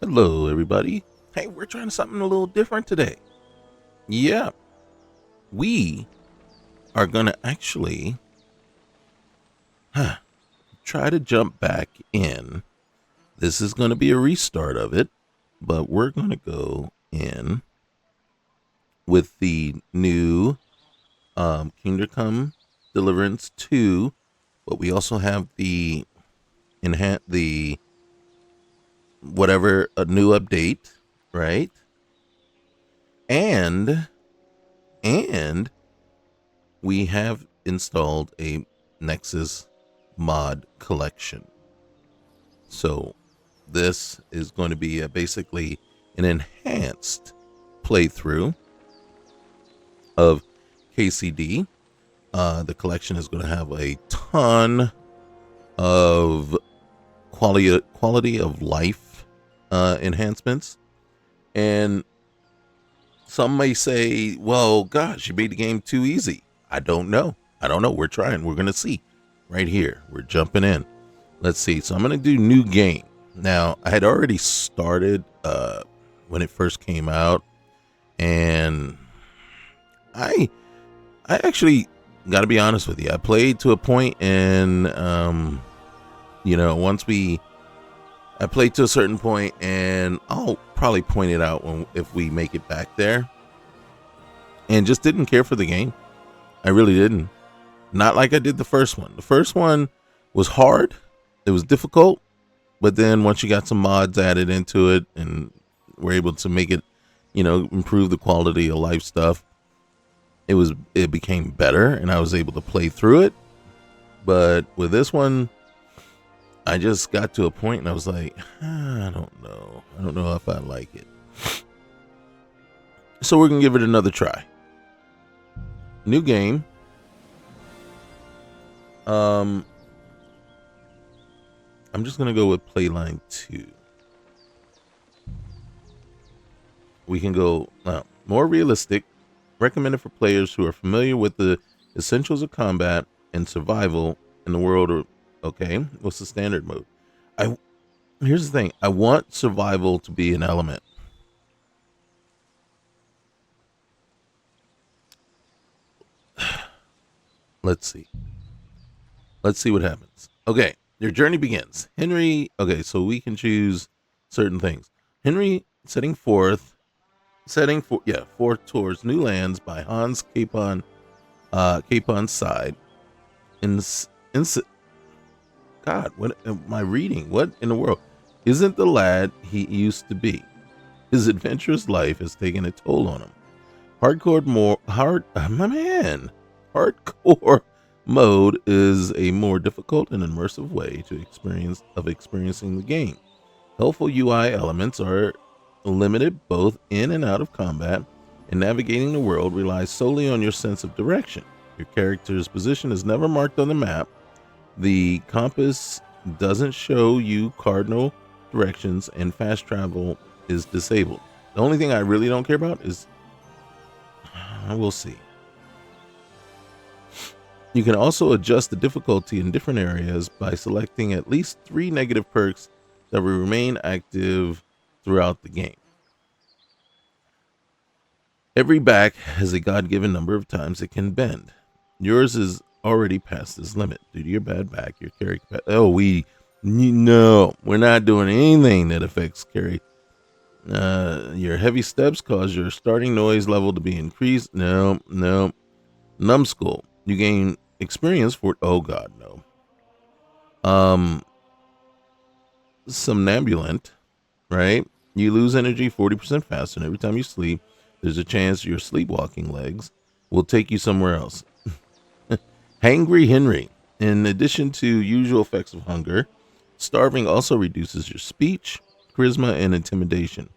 Hello, everybody. Hey, we're trying something a little different today. Yeah, we are going to actually try to jump back in. This is going to be a restart of it, but we're going to go in with the new Kingdom Come Deliverance II, but we also have the whatever a new update, right? And and we have installed a Nexus mod collection. So this is going to be basically an enhanced playthrough of KCD. The collection is going to have a ton of quality of life enhancements, and some may say, well, gosh, you made the game too easy. I don't know. We're trying. We're going to see right here. We're jumping in. Let's see. So I'm going to do new game. Now, I had already started when it first came out, and I actually got to be honest with you. I played to a point, and I played to a certain point, and I'll probably point it out if we make it back there. And just didn't care for the game. I really didn't. Not like I did the first one. The first one was hard. It was difficult. But then once you got some mods added into it and were able to make it, improve the quality of life stuff, it became better, and I was able to play through it. But with this one, I just got to a point and I was like, I don't know. I don't know if I like it. So we're going to give it another try. New game. I'm just going to go with Playline 2. We can go more realistic. Recommended for players who are familiar with the essentials of combat and survival in the world. Okay, what's the standard mode? Here's the thing. I want survival to be an element. Let's see what happens. Okay, your journey begins. Henry. Okay, so we can choose certain things. Henry setting forth towards new lands by Hans Capon's side. God, what am I reading? What in the world? Isn't the lad he used to be? His adventurous life has taken a toll on him. Hardcore mode is a more difficult and immersive way of experiencing the game. Helpful UI elements are limited both in and out of combat, and navigating the world relies solely on your sense of direction. Your character's position is never marked on the map. The compass doesn't show you cardinal directions, and fast travel is disabled. The only thing I really don't care about is, we'll see. You can also adjust the difficulty in different areas by selecting at least 3 negative perks that will remain active throughout the game. Every back has a God-given number of times it can bend. Yours is already past this limit. Due to your bad back, your carry capacity. We're not doing anything that affects carry. Your heavy steps cause your starting noise level to be increased. No. Numbskull. You gain experience for. Oh God, no. Somnambulant, right? You lose energy 40% faster, and every time you sleep, there's a chance your sleepwalking legs will take you somewhere else. Hangry Henry. In addition to usual effects of hunger, starving also reduces your speech, charisma, and intimidation.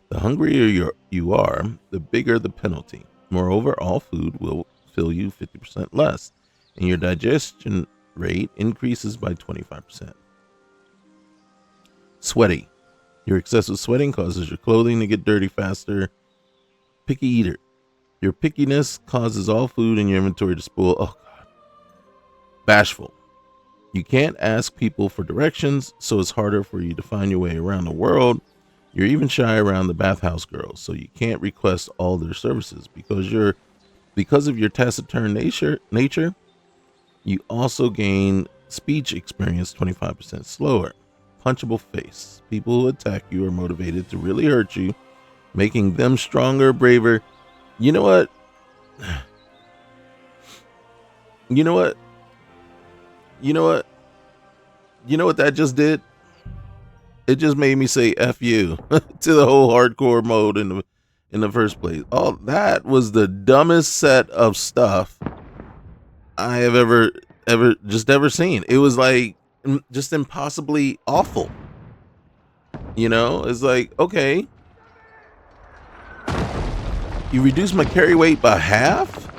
The hungrier you are, the bigger the penalty. Moreover, all food will fill you 50% less, and your digestion rate increases by 25%. Sweaty. Your excessive sweating causes your clothing to get dirty faster. Picky eater. Your pickiness causes all food in your inventory to spoil. Oh, God. Bashful. You can't ask people for directions, so it's harder for you to find your way around the world. You're even shy around the bathhouse girls, so you can't request all their services because of your taciturn nature. You also gain speech experience 25% slower. Punchable face. People who attack you are motivated to really hurt you, making them stronger, braver. You know what? You know what? You know what? You know what that just did? It just made me say F you to the whole hardcore mode in the first place. All that was the dumbest set of stuff I have ever seen. It was like just impossibly awful. You know, it's like, okay, you reduce my carry weight by half.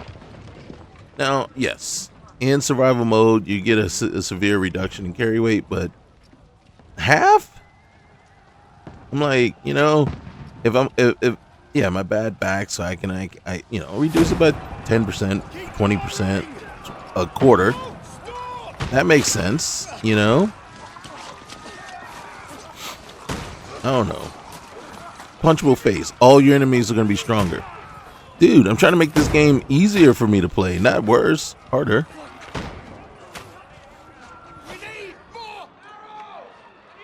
Now, yes, in survival mode, you get a severe reduction in carry weight, but half? I'm like, you know, if yeah, my bad back, so I you know, reduce it by 10%, 20%, a quarter. That makes sense, you know. I don't know. Punchable face. All your enemies are gonna be stronger. Dude, I'm trying to make this game easier for me to play, not worse, harder.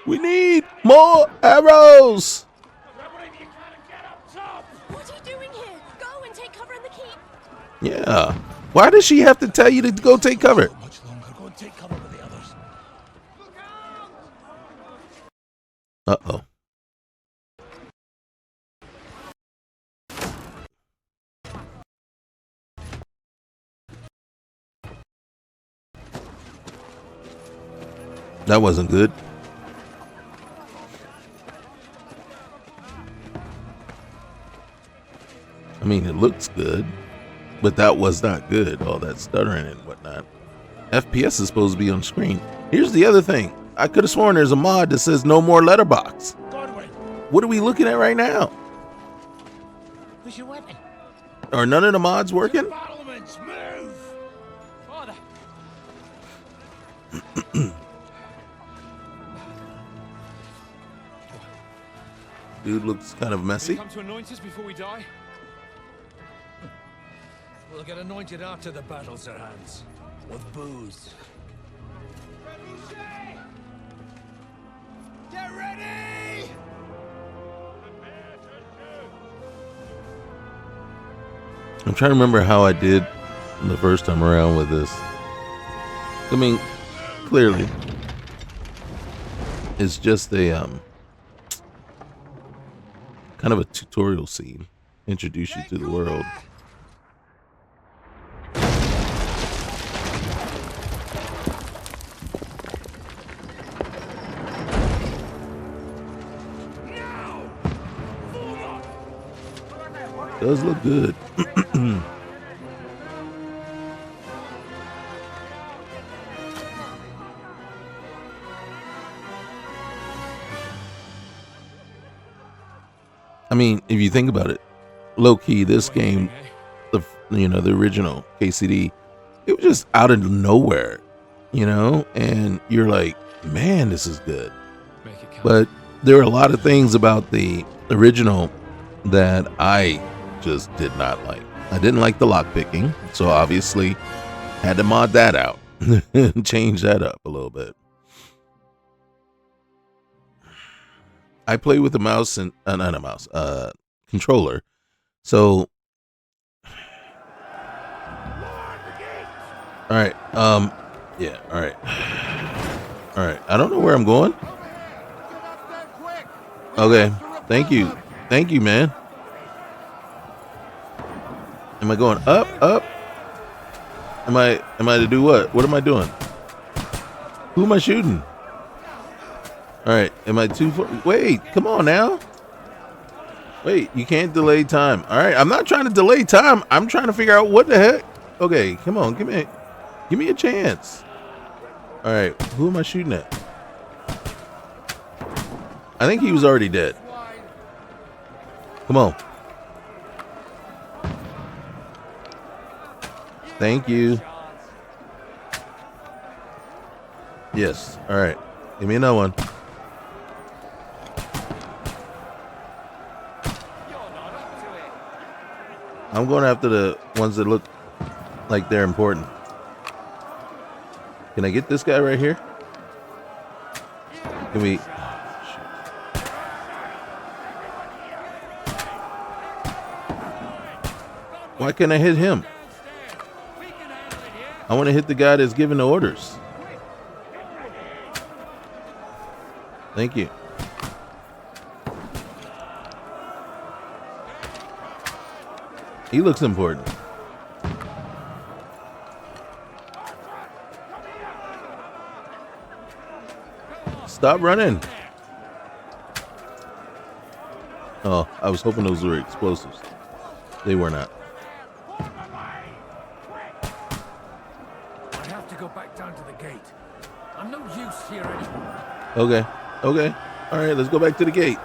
We need more arrows. What are you doing here? Go and take cover in the keep. Yeah. Why does she have to tell you to go take cover? Much longer. Go and take cover with the others. Uh-oh. That wasn't good. I mean, it looks good, but that was not good. All that stuttering and whatnot. FPS is supposed to be on screen. Here's the other thing. I could have sworn there's a mod that says no more letterbox. What are we looking at right now? Where's your weapon? Are none of the mods working? Battlements, move! Father. Dude looks kind of messy. Come to anoint us before we die? We'll get anointed after the battles are hands. With booze. Get ready! I'm trying to remember how I did the first time around with this. I mean, clearly, it's just a kind of a tutorial scene, introduce you to the world. Does look good. I mean, if you think about it, low key, this game, the original KCD, it was just out of nowhere, you know, and you're like, man, this is good. But there are a lot of things about the original that I just did not like. I didn't like the lock picking, so obviously had to mod that out and change that up a little bit. I play with a mouse and not a mouse, controller. So, all right, yeah, all right. I don't know where I'm going. Okay, thank you, man. Am I going up? Am I to do what? What am I doing? Who am I shooting? All right, am I too far? Wait, come on now. Wait, you can't delay time. All right, I'm not trying to delay time. I'm trying to figure out what the heck. Okay, come on, give me a chance. All right, who am I shooting at? I think he was already dead. Come on. Thank you. Yes. All right. Give me another one. I'm going after the ones that look like they're important. Can I get this guy right here? Can we? Why can't I hit him? I want to hit the guy that's giving the orders. Thank you. He looks important. Stop running. Oh, I was hoping those were explosives. They were not. I have to go back down to the gate. I'm no use here anymore. Okay. Okay. All right, let's go back to the gate.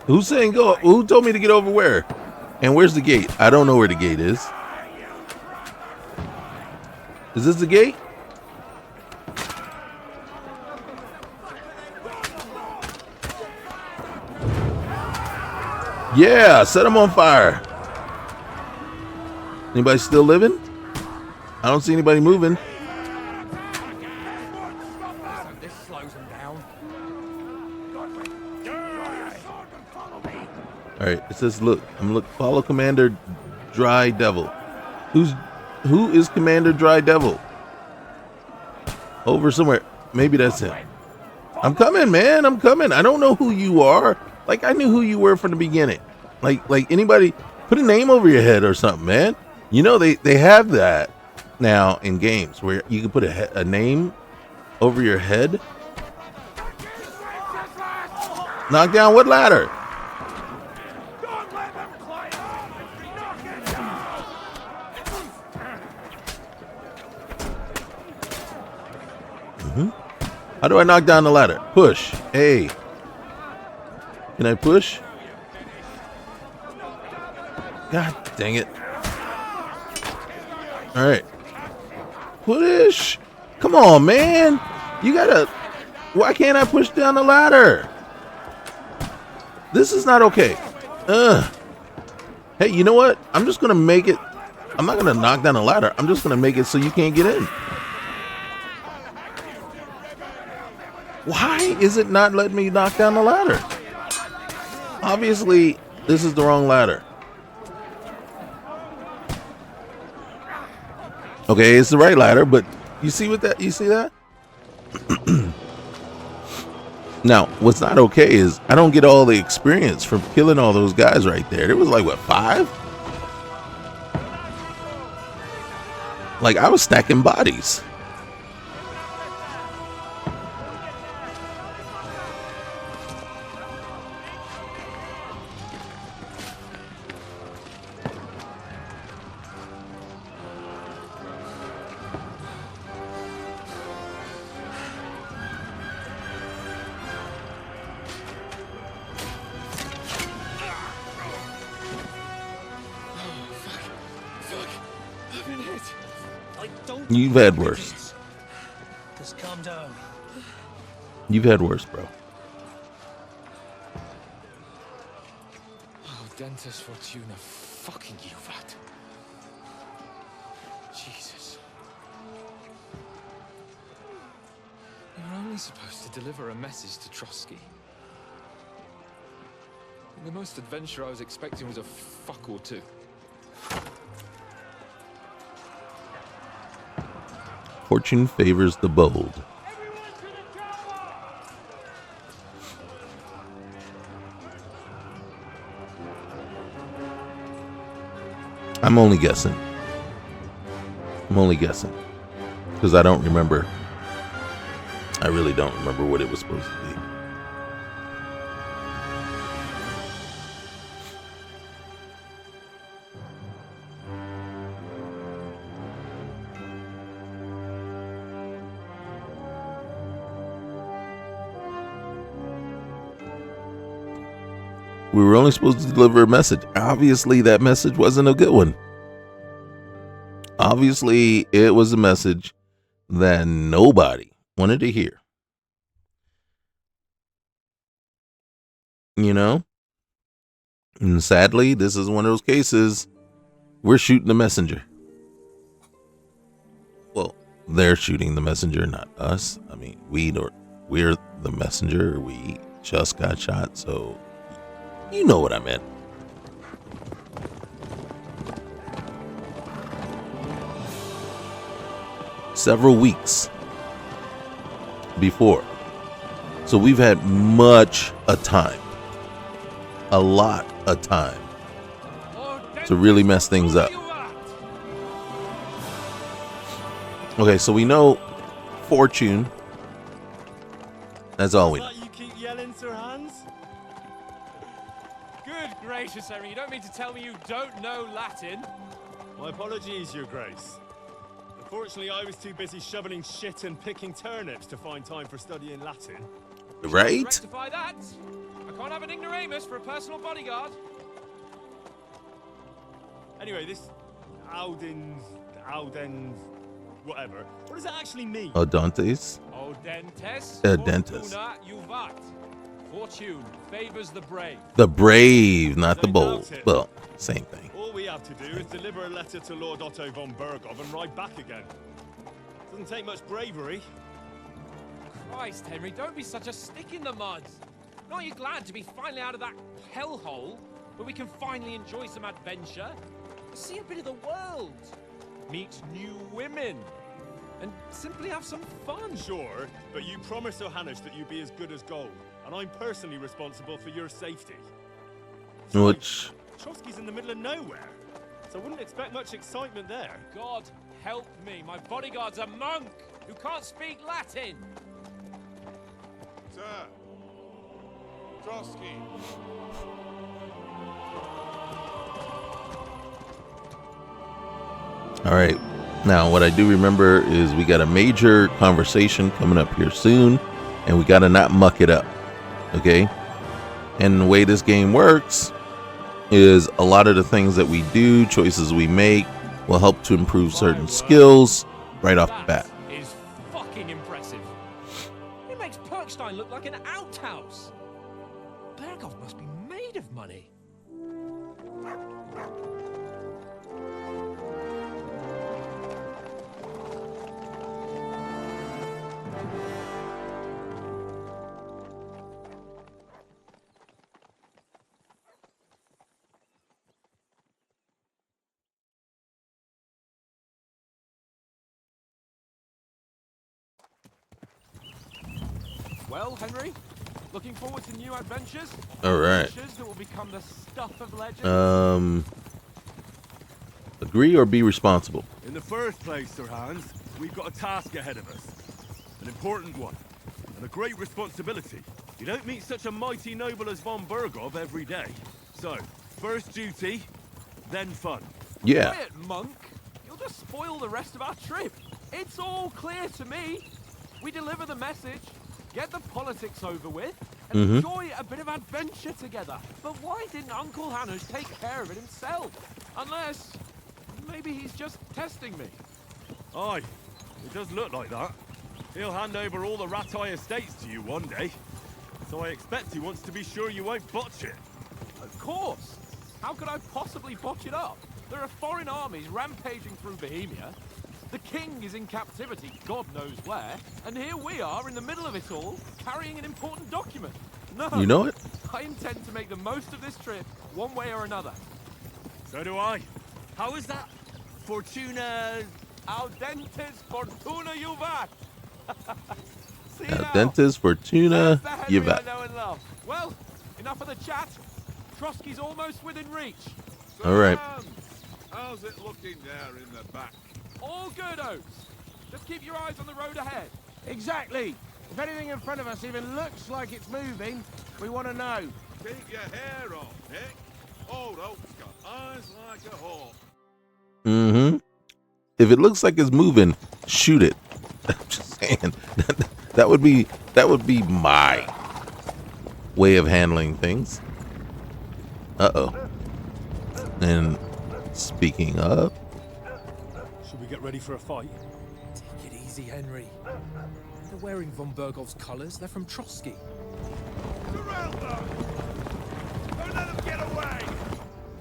Who's saying go? Who told me to get over where? And where's the gate? I don't know where the gate is. Is this the gate? Yeah, set him on fire. Anybody still living? I don't see anybody moving. This slows them down. All right, it says, look, follow Commander Dry Devil. Who is Commander Dry Devil? Over somewhere. Maybe that's him. I'm coming, man. I'm coming. I don't know who you are. Like, I knew who you were from the beginning. Like anybody, put a name over your head or something, man. You know, they have that now in games where you can put a name over your head. Knock down what ladder? How do I knock down the ladder? Push. Hey. Can I push? God dang it. All right. Push. Come on, man. You gotta. Why can't I push down the ladder? This is not okay. Hey, you know what? I'm just gonna make it. I'm not gonna knock down the ladder. I'm just gonna make it so you can't get in. Why is it not letting me knock down the ladder? Obviously, this is the wrong ladder. Okay, it's the right ladder, but you see what that? You see that? Now, what's not okay is I don't get all the experience from killing all those guys right there. There was like, what, 5? Like, I was stacking bodies. You've had worse. Just calm down. You've had worse, bro. Oh, Dentes Fortuna, fucking you, that. Jesus. You were only supposed to deliver a message to Trotsky. The most adventure I was expecting was a fuck or two. Fortune favors the bold. I'm only guessing. Because I don't remember. I really don't remember what it was supposed to be. We were only supposed to deliver a message. Obviously, that message wasn't a good one. Obviously, it was a message that nobody wanted to hear. You know? And sadly, this is one of those cases we're shooting the messenger. Well, they're shooting the messenger, not us. I mean, we're the messenger. We just got shot, so you know what I meant. Several weeks before. So we've had much a time. A lot of time to really mess things up. Okay, so we know fortune. That's all we know. You keep yelling, Sir Hans? Good gracious, Henry, you don't mean to tell me you don't know Latin? My apologies, Your Grace. Unfortunately, I was too busy shoveling shit and picking turnips to find time for studying Latin. Right? Rectify that. I can't have an ignoramus for a personal bodyguard. Anyway, this Audens, whatever. What does that actually mean? Odontes. Audentes. Audentes. Fortuna juvat. Fortune favors the brave. The brave, not the Don't bold. doubt it. Well, same thing. All we have to do is deliver a letter to Lord Otto von Bergov and ride back again. Doesn't take much bravery. Christ, Henry, don't be such a stick in the mud. Aren't you glad to be finally out of that hellhole where we can finally enjoy some adventure? See a bit of the world. Meet new women. And simply have some fun. Sure, but you promised Johannes that you'd be as good as gold, and I'm personally responsible for your safety. Which, Trotsky's in the middle of nowhere, so I wouldn't expect much excitement there. God help me, my bodyguard's a monk who can't speak Latin. Sir, Trotsky. all right. Now, what I do remember is we got a major conversation coming up here soon, and we got to not muck it up. Okay? And the way this game works is a lot of the things that we do, choices we make, will help to improve certain skills right off the bat. That is fucking impressive. It makes Perkstein look like an outhouse. Bergov must be made of money. Well, Henry, looking forward to new adventures? All right. Adventures that will become the stuff of legend? Agree or be responsible? In the first place, Sir Hans, we've got a task ahead of us. An important one. And a great responsibility. You don't meet such a mighty noble as von Bergov every day. So, first duty, then fun. Yeah. Quiet, monk. You'll just spoil the rest of our trip. It's all clear to me. We deliver the message, get the politics over with, and enjoy a bit of adventure together. But why didn't Uncle Hannes take care of it himself? Unless, maybe he's just testing me. Aye, it does look like that. He'll hand over all the Ratai estates to you one day. So I expect he wants to be sure you won't botch it. Of course. How could I possibly botch it up? There are foreign armies rampaging through Bohemia. The king is in captivity, God knows where, and here we are in the middle of it all, carrying an important document. No, You know it? I intend to make the most of this trip, one way or another. So do I. How is that? Fortuna... Audentes fortuna juvat. See Dentist, Fortuna, That's the Henry Yvette. I know and love. Well, enough of the chat. Trotsky's almost within reach. All right. How's it looking there in the back? All good, Oates. Just keep your eyes on the road ahead. Exactly. If anything in front of us even looks like it's moving, we want to know. Keep your hair on, Nick. Old Oak's got eyes like a hawk. Mm-hmm. If it looks like it's moving, shoot it. I'm just saying. That would be my way of handling things. Uh-oh. And speaking of, Should we get ready for a fight? Take it easy, Henry. They're wearing von Bergov's colors. They're from Trotsky. Surround them!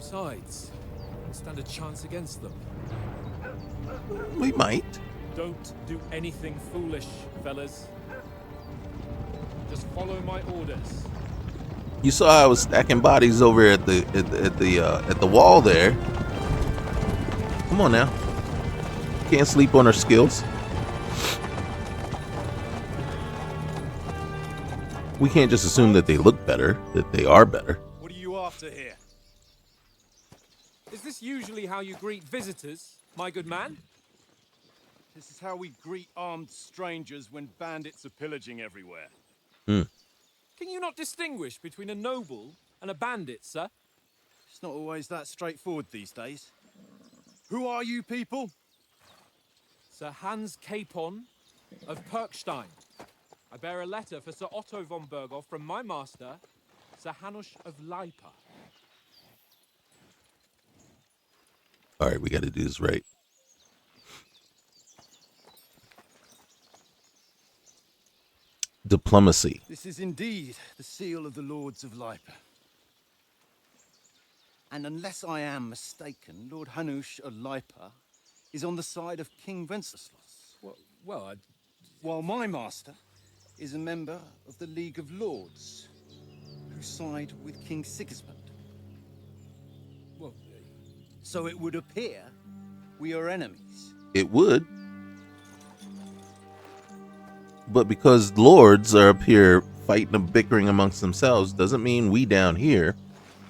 Besides, stand a chance against them. We might. Don't do anything foolish, fellas. Just follow my orders. You saw I was stacking bodies over at the wall there. Come on now. Can't sleep on our skills. We can't just assume that they look better, that they are better. What are you after here? Is this usually how you greet visitors, my good man? This is how we greet armed strangers when bandits are pillaging everywhere. Can you not distinguish between a noble and a bandit, sir? It's not always that straightforward these days. Who are you people? Sir Hans Capon of Perkstein. I bear a letter for Sir Otto von Berghoff from my master, Sir Hanush of Lipa. All right, we got to do this right. Diplomacy. This is indeed the seal of the Lords of Lipa. And unless I am mistaken, Lord Hanush of Lipa is on the side of King Wenceslas. While my master is a member of the League of Lords, who side with King Sigismund. So it would appear we are enemies. It would. But because lords are up here fighting and bickering amongst themselves doesn't mean we down here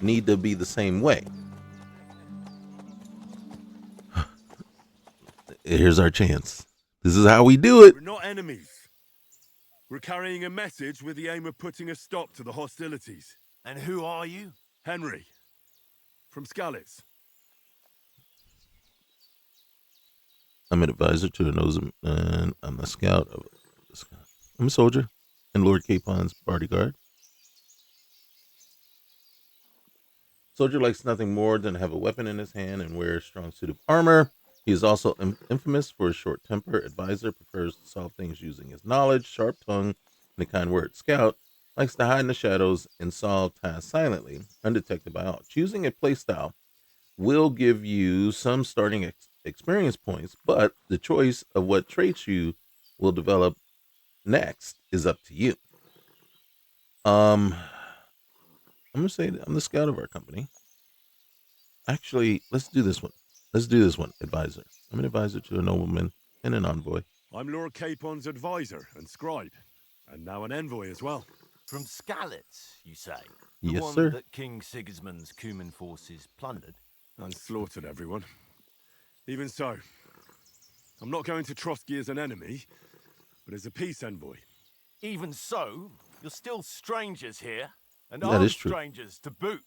need to be the same way. Here's our chance. This is how we do it. We're not enemies. We're carrying a message with the aim of putting a stop to the hostilities. And who are you? Henry, from Skalitz. I'm an advisor to the Nosem, and I'm a scout. I'm a soldier and Lord Capon's bodyguard. Soldier likes nothing more than to have a weapon in his hand and wear a strong suit of armor. He is also infamous for his short temper. Advisor prefers to solve things using his knowledge, sharp tongue, and a kind word. Scout likes to hide in the shadows and solve tasks silently, undetected by all. Choosing a playstyle will give you some starting experience points, but the choice of what traits you will develop next is up to you. I'm gonna say that I'm the scout of our company. Actually, let's do this one. Advisor. I'm an advisor to a nobleman and an envoy. I'm Lord Capon's advisor and scribe, and now an envoy as well. From Skalitz, you say? The Yes, one sir. that King Sigismund's Cuman forces plundered? And slaughtered everyone. Even so, I'm not going to Trotsky as an enemy, but as a peace envoy. Even so, you're still strangers here, and That armed is true. strangers to boot.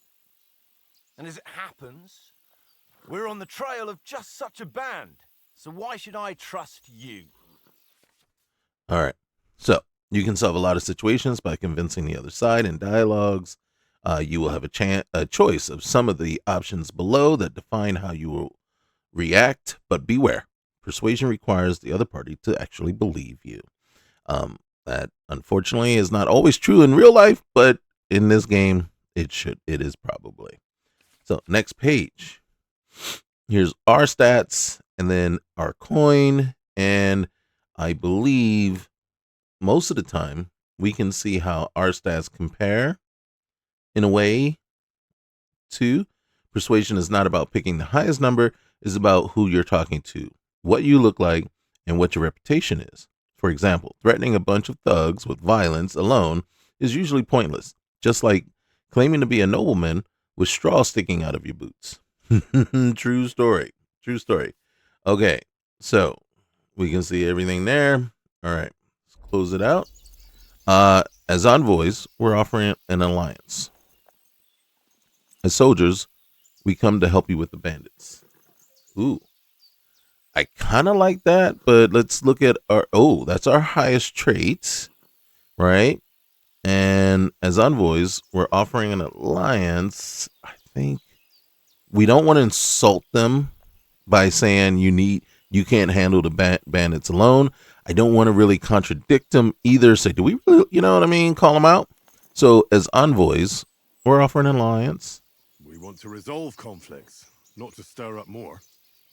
And as it happens, we're on the trail of just such a band, so why should I trust you? All right. So you can solve a lot of situations by convincing the other side in dialogues. You will have a choice of some of the options below that define how you will react, but beware. Persuasion requires the other party to actually believe you. That unfortunately is not always true in real life, but in this game, it is probably. So next page. Here's our stats and then our coin. And I believe most of the time we can see how our stats compare in a way to persuasion is not about picking the highest number, it's about who you're talking to, what you look like, and what your reputation is. For example, threatening a bunch of thugs with violence alone is usually pointless, just like claiming to be a nobleman with straw sticking out of your boots. True story. Okay, so we can see everything there. All right, let's close it out. As envoys, we're offering an alliance. As soldiers, we come to help you with the bandits. Ooh, I kind of like that, but let's look at that's our highest traits, right? And as envoys, we're offering an alliance. I think we don't want to insult them by saying you can't handle the bandits alone. I don't want to really contradict them either. Say, do we really, call them out? So as envoys, we're offering an alliance. We want to resolve conflicts, not to stir up more.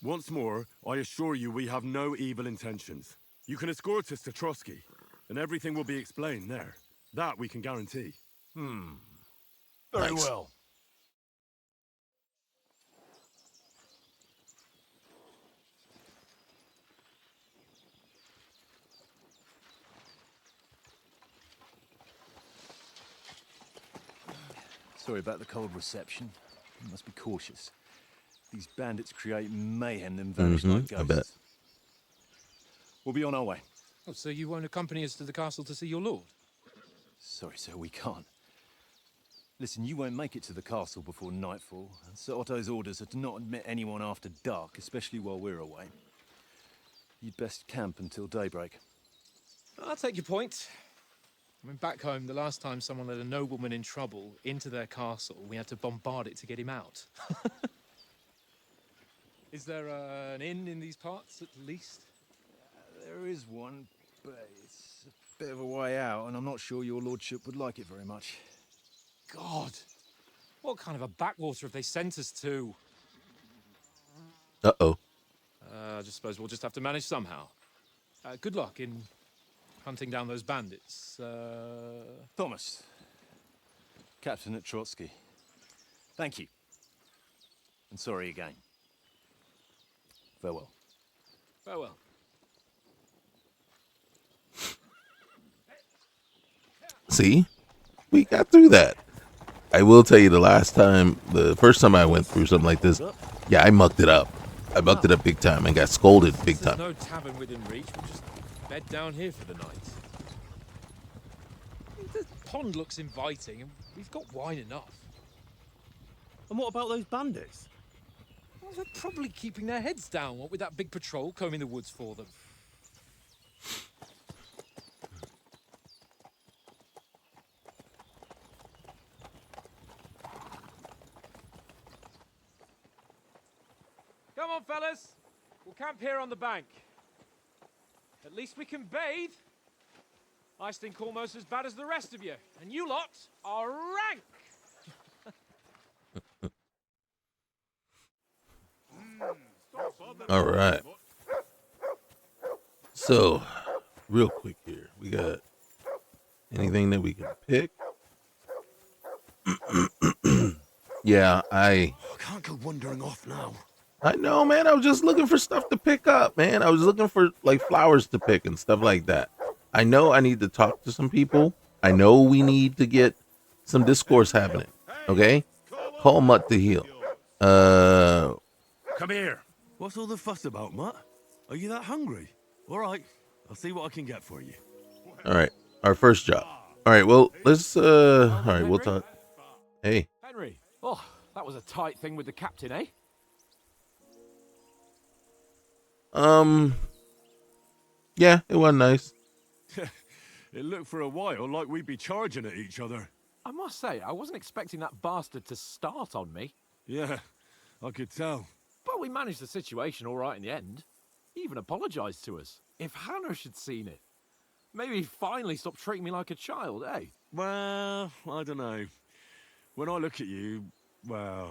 Once more, I assure you we have no evil intentions. You can escort us to Trotsky, and everything will be explained there. That we can guarantee. Very Nice. well. Sorry about the cold reception. You must be cautious. These bandits create mayhem and vanish like ghosts. I bet. We'll be on our way. Oh, so you won't accompany us to the castle to see your lord? Sorry, sir, we can't. Listen, you won't make it to the castle before nightfall, and Sir Otto's orders are to not admit anyone after dark, especially while we're away. You'd best camp until daybreak. I'll take your point. I mean, back home, the last time someone let a nobleman in trouble into their castle, we had to bombard it to get him out. Is there an inn in these parts, at least? There is one, but it's a bit of a way out, and I'm not sure your lordship would like it very much. God! What kind of a backwater have they sent us to? Uh-oh. I just suppose we'll just have to manage somehow. Good luck in hunting down those bandits. Thomas, captain at Trotsky. Thank you. And sorry again. Farewell. Farewell. See? We got through that. I will tell you the first time I went through something like this, yeah, I mucked it up. I mucked it up big time and got scolded big time. There's no tavern within reach. We'll just bed down here for the night. The pond looks inviting, and we've got wine enough. And what about those bandits? Well, they're probably keeping their heads down, what with that big patrol combing the woods for them. Come on, fellas. We'll camp here on the bank. At least we can bathe. I stink almost as bad as the rest of you. And you lot are rank. All right. So, real quick here. We got anything that we can pick? Yeah, I can't go wandering off now. I know, man. I was just looking for stuff to pick up, man. I was looking for like flowers to pick and stuff like that. I know I need to talk to some people. I know we need to get some discourse happening. Okay? Call Mutt to heal. Come here. What's all the fuss about, Mutt? Are you that hungry? All right. I'll see what I can get for you. All right. Our first job. All right. Well, let's all right, we'll talk. Hey. Henry. Oh, that was a tight thing with the captain, eh? Yeah, it was nice. It looked for a while like we'd be charging at each other. I must say, I wasn't expecting that bastard to start on me. Yeah, I could tell. But we managed the situation all right in the end. He even apologized to us. If Hanush had seen it, maybe he'd finally stop treating me like a child, eh? Well, I don't know. When I look at you, well,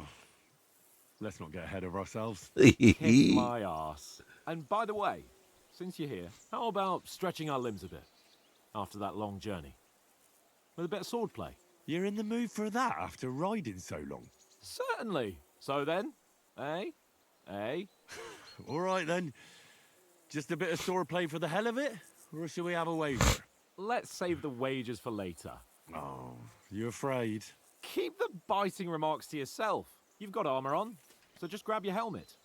let's not get ahead of ourselves. Kick my arse. And by the way, since you're here, how about stretching our limbs a bit after that long journey? With a bit of swordplay. You're in the mood for that after riding so long? Certainly. So then, eh? Eh? All right then. Just a bit of swordplay for the hell of it? Or shall we have a wager? Let's save the wagers for later. Oh, you afraid? Keep the biting remarks to yourself. You've got armor on, so just grab your helmet.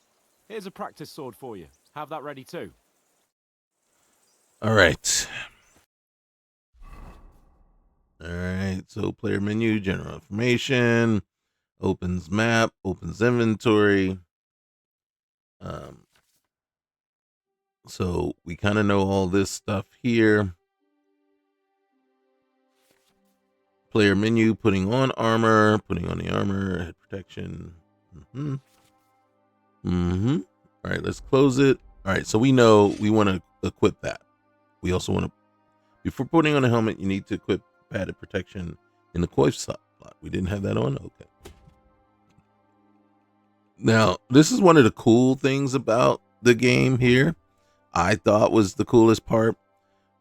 Here's a practice sword for you. Have that ready too. All right. All right. So player menu, general information, opens map, opens inventory. So we kind of know all this stuff here. Player menu, putting on armor, putting on the armor, head protection. All right, let's close it. All right, so we know we want to equip that. We also want to, before putting on a helmet, you need to equip padded protection in the coif slot. We didn't have that on? Okay. Now, this is one of the cool things about the game here. I thought was the coolest part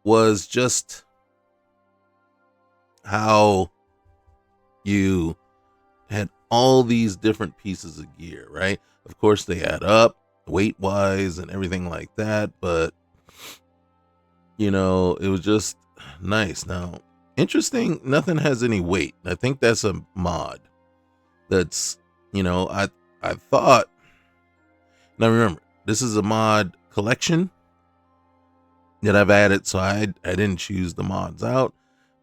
was just how you had all these different pieces of gear, right? Of course, they add up weight wise and everything like that, but you know, it was just nice. Now, interesting, nothing has any weight. I think that's a mod. That's, you know, I thought, now remember, this is a mod collection that I've added, so I didn't choose the mods out.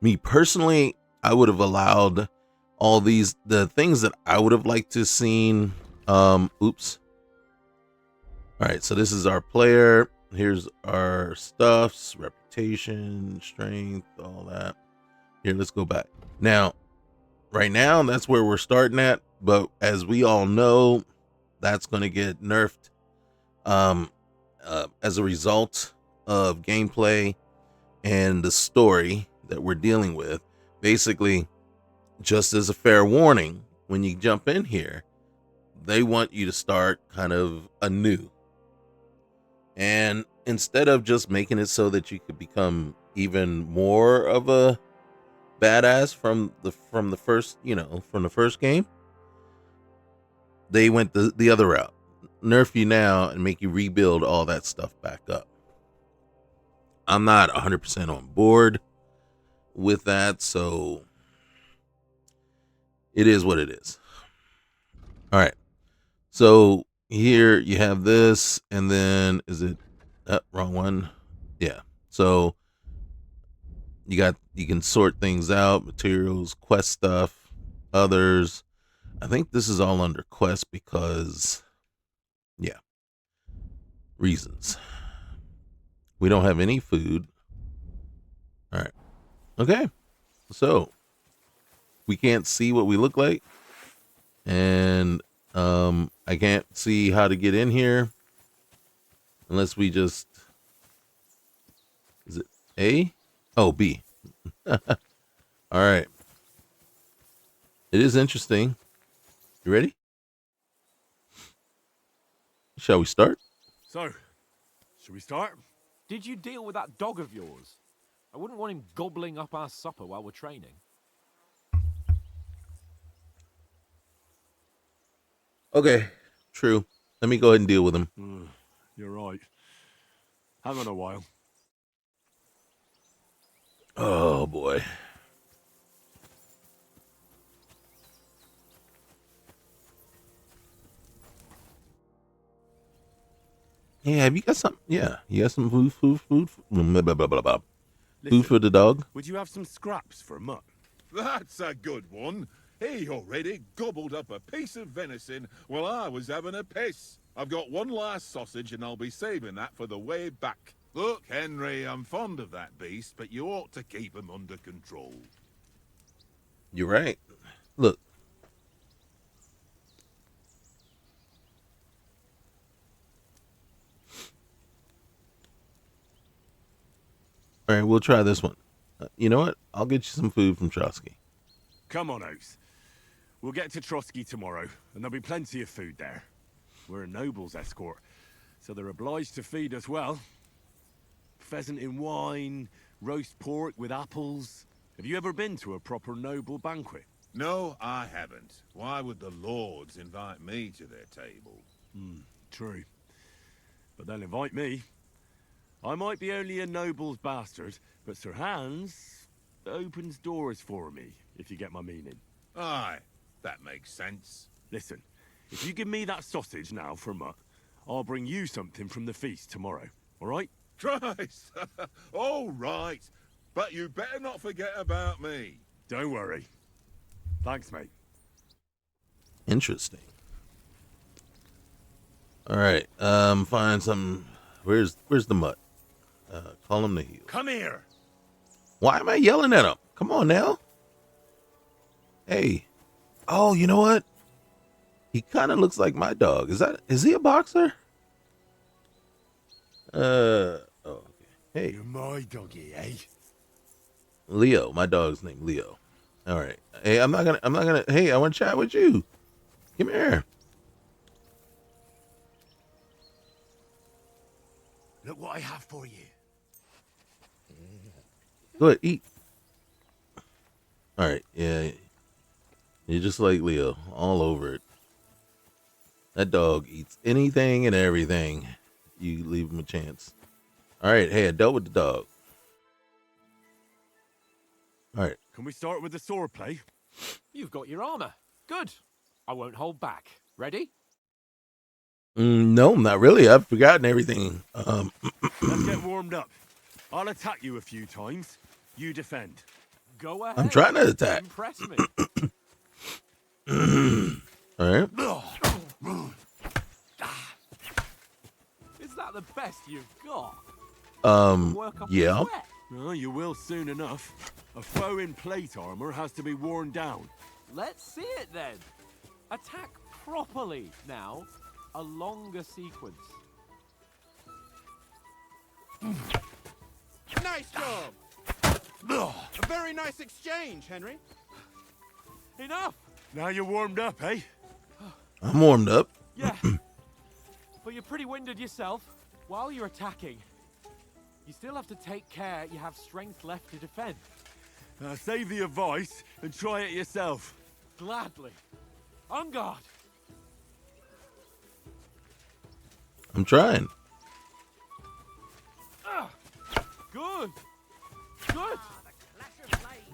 Me personally, I would have allowed all these, the things that I would have liked to seen. Oops. All right, so this is our player. Here's our stuffs, reputation, strength, all that. Here, let's go back. Now, right now, that's where we're starting at. But as we all know, that's going to get nerfed as a result of gameplay and the story that we're dealing with. Basically, just as a fair warning, when you jump in here, they want you to start kind of anew. And instead of just making it so that you could become even more of a badass from the first, you know, from the first game, they went the other route. Nerf you now and make you rebuild all that stuff back up. I'm not 100% on board with that, so it is what it is. All right. So here you have this, and then is it wrong one? Yeah. So you can sort things out, materials, quest stuff, others. I think this is all under quest because, yeah, reasons. We don't have any food. All right. Okay. So we can't see what we look like, and I can't see how to get in here unless we just, is it A? Oh, B. All right. It is interesting. You ready? Shall we start? So, should we start? Did you deal with that dog of yours? I wouldn't want him gobbling up our supper while we're training. Okay, true. Let me go ahead and deal with him. You're right. Hang on a while. Oh, boy. Yeah, have you got some? Yeah, you got some food, blah, blah, blah, blah, blah. Listen, Food for the dog? Would you have some scraps for Mutt? That's a good one. He already gobbled up a piece of venison while I was having a piss. I've got one last sausage and I'll be saving that for the way back. Look, Henry, I'm fond of that beast, but you ought to keep him under control. You're right. Look. All right, we'll try this one. You know what? I'll get you some food from Trotsky. Come on, Oates. We'll get to Trotsky tomorrow, and there'll be plenty of food there. We're a noble's escort, so they're obliged to feed us well. Pheasant in wine, roast pork with apples. Have you ever been to a proper noble banquet? No, I haven't. Why would the lords invite me to their table? True. But they'll invite me. I might be only a noble's bastard, but Sir Hans opens doors for me, if you get my meaning. Aye, that makes sense. Listen, if you give me that sausage now for Mutt, I'll bring you something from the feast tomorrow, all right? Christ! All right, but you better not forget about me. Don't worry. Thanks, mate. Interesting. All right. Find some. Where's the mutt? Call him the heel. Come here. Why am I yelling at him? Come on now. Hey. Oh, you know what? He kind of looks like my dog. Is he a boxer? Oh, okay. Hey. You're my doggy, eh? Leo. My dog's named Leo. All right. Hey, I'm not gonna, hey, I want to chat with you. Come here. Look what I have for you. Go ahead, eat. All right, yeah. You're just like Leo, all over it. That dog eats anything and everything. You leave him a chance. All right, hey, I dealt with the dog. All right. Can we start with the sword play? You've got your armor. Good. I won't hold back. Ready? No, not really. I've forgotten everything. Let's get warmed up. I'll attack you a few times. You defend. Go ahead. I'm trying to attack. Impress me. All right. Is that the best you've got? Work up Yeah. a sweat. Oh, you will soon enough. A foe in plate armor has to be worn down. Let's see it then. Attack properly now. A longer sequence. Nice job. A very nice exchange, Henry. Enough. Now you're warmed up, eh? I'm warmed up. Yeah. But you're pretty winded yourself. While you're attacking, you still have to take care you have strength left to defend. Save the advice and try it yourself. Gladly. On guard. I'm trying. Good. Good.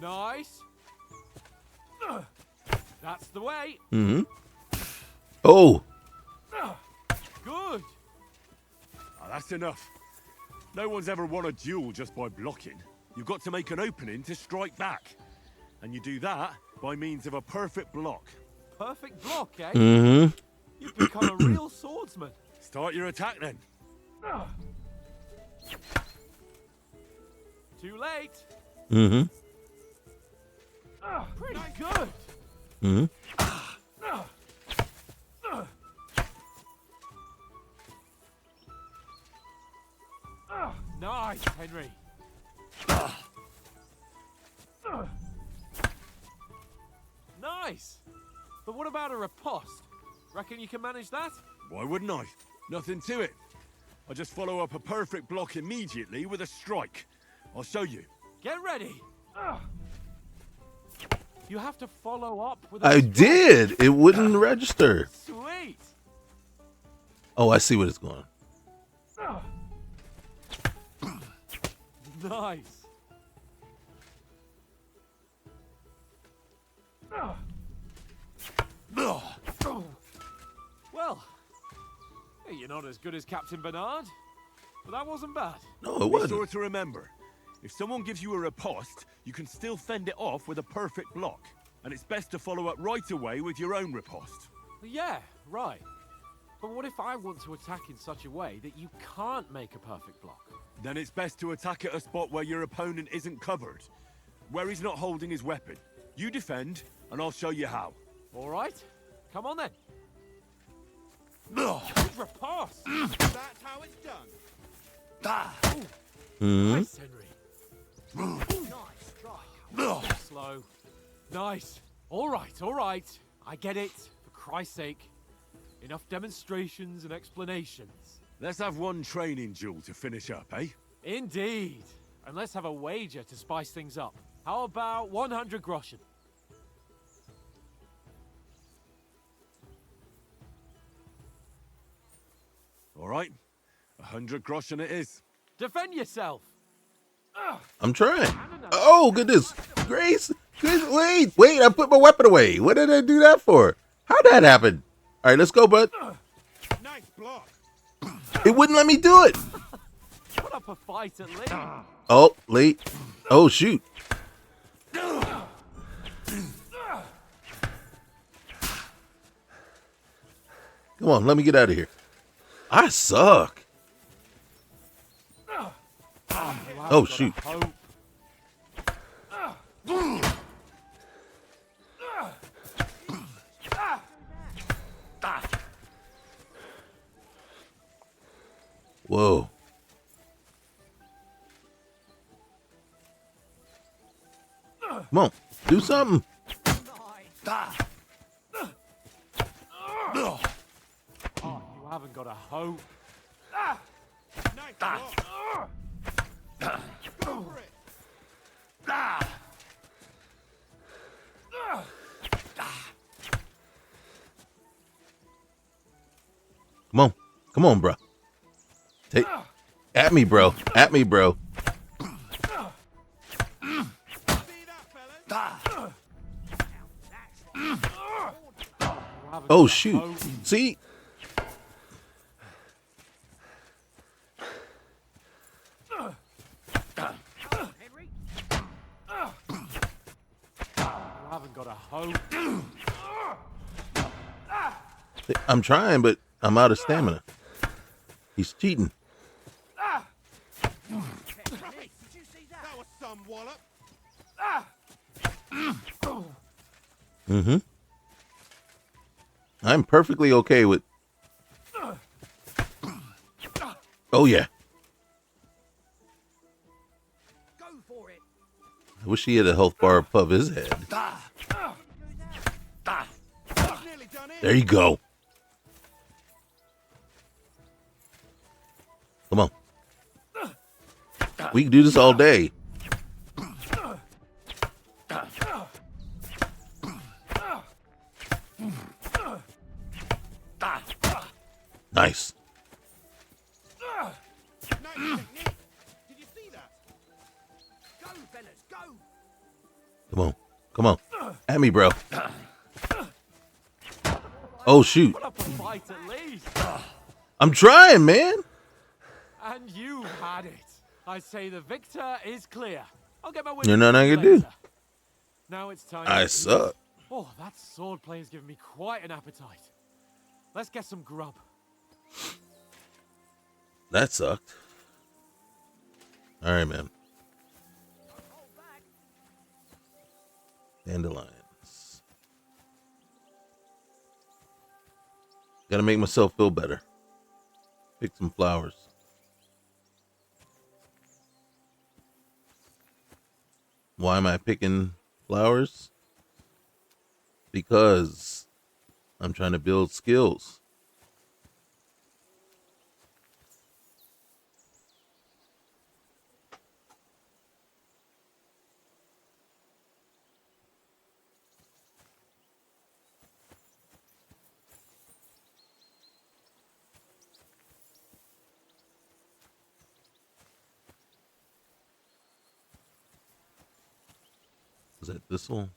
Nice. That's the way. Mm-hmm. Oh. Good. That's enough. No one's ever won a duel just by blocking. You've got to make an opening to strike back. And you do that by means of a perfect block. Perfect block, eh? Mm-hmm. You've become a real swordsman. Start your attack then. Too late. Mm-hmm. Pretty good. Mm-hmm. Nice, Henry. Nice. But what about a riposte? Reckon you can manage that? Why wouldn't I? Nothing to it. I just follow up a perfect block immediately with a strike. I'll show you. Get ready. You have to follow up with a I strike. did. It wouldn't register. Sweet. Oh, I see what it's going. Nice. Well, hey, you're not as good as Captain Bernard, but that wasn't bad. No, it Be wasn't. sure to remember, if someone gives you a riposte, you can still fend it off with a perfect block. And it's best to follow up right away with your own riposte. Yeah, right. But what if I want to attack in such a way that you can't make a perfect block? Then it's best to attack at a spot where your opponent isn't covered. Where he's not holding his weapon. You defend, and I'll show you how. All right, come on then. Good riposte. That's how it's done. Mm-hmm. Nice, Henry. Nice strike. Slow. Nice. All right. I get it. For Christ's sake. Enough demonstrations and explanations. Let's have one training duel to finish up, eh? Indeed. And let's have a wager to spice things up. How about 100 groschen? All right. 100 groschen it is. Defend yourself. I'm trying. Oh, goodness. Grace, wait. I put my weapon away. What did I do that for? How'd that happen? All right, let's go, bud. Nice block. It wouldn't let me do it. Put up a fight at least. Oh, late. Oh, shoot. Come on, let me get out of here. I suck. Oh, shoot. Whoa. Come on, do something. Oh, you haven't got a hope. No Come on. Come on, bro. Take at me, bro. At me, bro. Oh, shoot. See? Haven't got a hoe. I'm trying, but I'm out of stamina. He's cheating. Did you see that? That was some wallop. Mm-hmm. I'm perfectly okay with... Oh, yeah. Go for it. I wish he had a health bar above his head. There you go. Come on. We can do this all day. Nice. Did you see that? Go, fellas, go. Come on. Come on. At me, bro. Oh, shoot. Put up a fight at least. I'm trying, man. And you've had it. I say the victor is clear. I'll get my wings. You're not gonna do. Now it's time. I to eat. suck. Oh, that swordplay has given me quite an appetite. Let's get some grub. That sucked. All right, man. Dandelions. Gotta make myself feel better. Pick some flowers. Why am I picking flowers? Because I'm trying to build skills. Is that this one?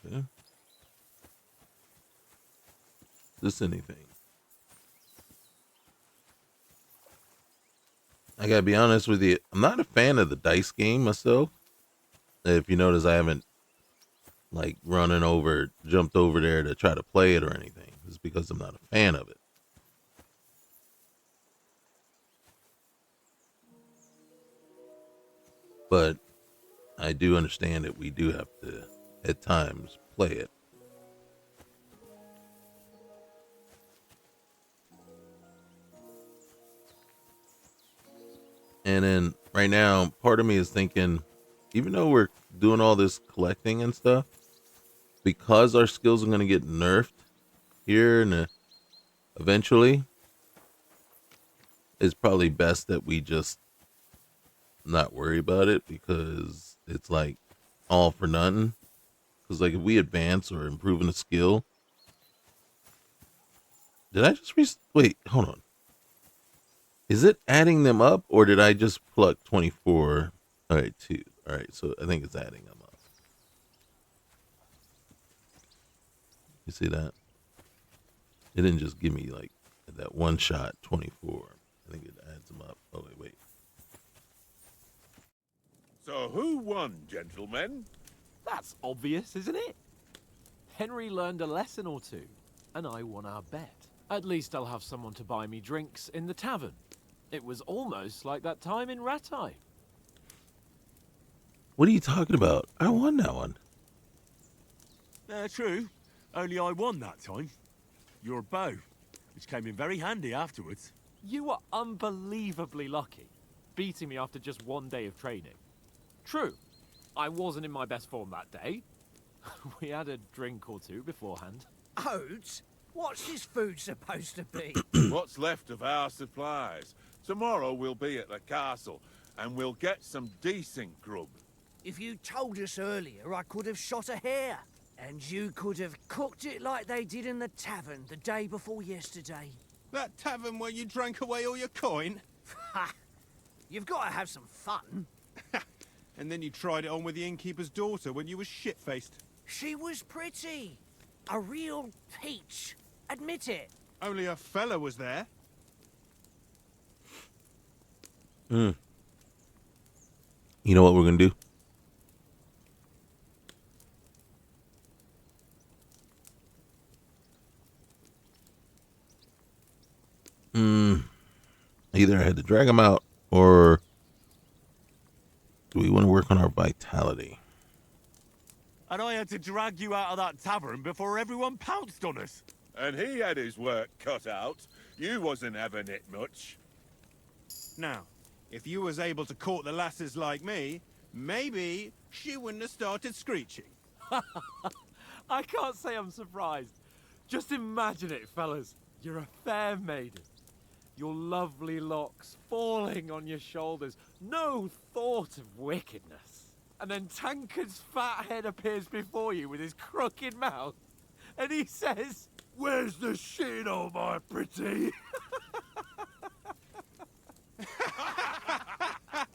Okay. This anything? I gotta be honest with you. I'm not a fan of the dice game myself. If you notice, I haven't like jumped over there to try to play it or anything. It's because I'm not a fan of it. But I do understand that we do have to, at times, play it. And then right now, part of me is thinking, even though we're doing all this collecting and stuff, because our skills are going to get nerfed here and eventually, it's probably best that we just not worry about it, because it's like all for nothing. Because like if we advance or improve in a skill, did I just wait, hold on. Is it adding them up, or did I just pluck 24? All right, 2. All right, so I think it's adding them up. You see that? It didn't just give me like that one shot 24. I think it adds them up. Oh, wait. So who won, gentlemen? That's obvious, isn't it? Henry learned a lesson or two, and I won our bet. At least I'll have someone to buy me drinks in the tavern. It was almost like that time in Ratai. What are you talking about? I won that one. True. Only I won that time. Your bow, which came in very handy afterwards. You were unbelievably lucky, beating me after just one day of training. True, I wasn't in my best form that day. We had a drink or two beforehand. Oats? What's this food supposed to be? What's left of our supplies. Tomorrow we'll be at the castle, and we'll get some decent grub. If you told us earlier, I could have shot a hare. And you could have cooked it like they did in the tavern the day before yesterday. That tavern where you drank away all your coin? Ha! You've got to have some fun. And then you tried it on with the innkeeper's daughter when you were shit-faced. She was pretty. A real peach. Admit it. Only a fella was there. You know what we're gonna do? Either I had to drag him out, or do we want to work on our vitality? And I had to drag you out of that tavern before everyone pounced on us. And he had his work cut out. You wasn't having it much. Now, if you was able to court the lasses like me, maybe she wouldn't have started screeching. I can't say I'm surprised. Just imagine it, fellas. You're a fair maiden. Your lovely locks falling on your shoulders. No thought of wickedness. And then Tankard's fat head appears before you with his crooked mouth. And he says, "Where's the shit, oh my pretty?"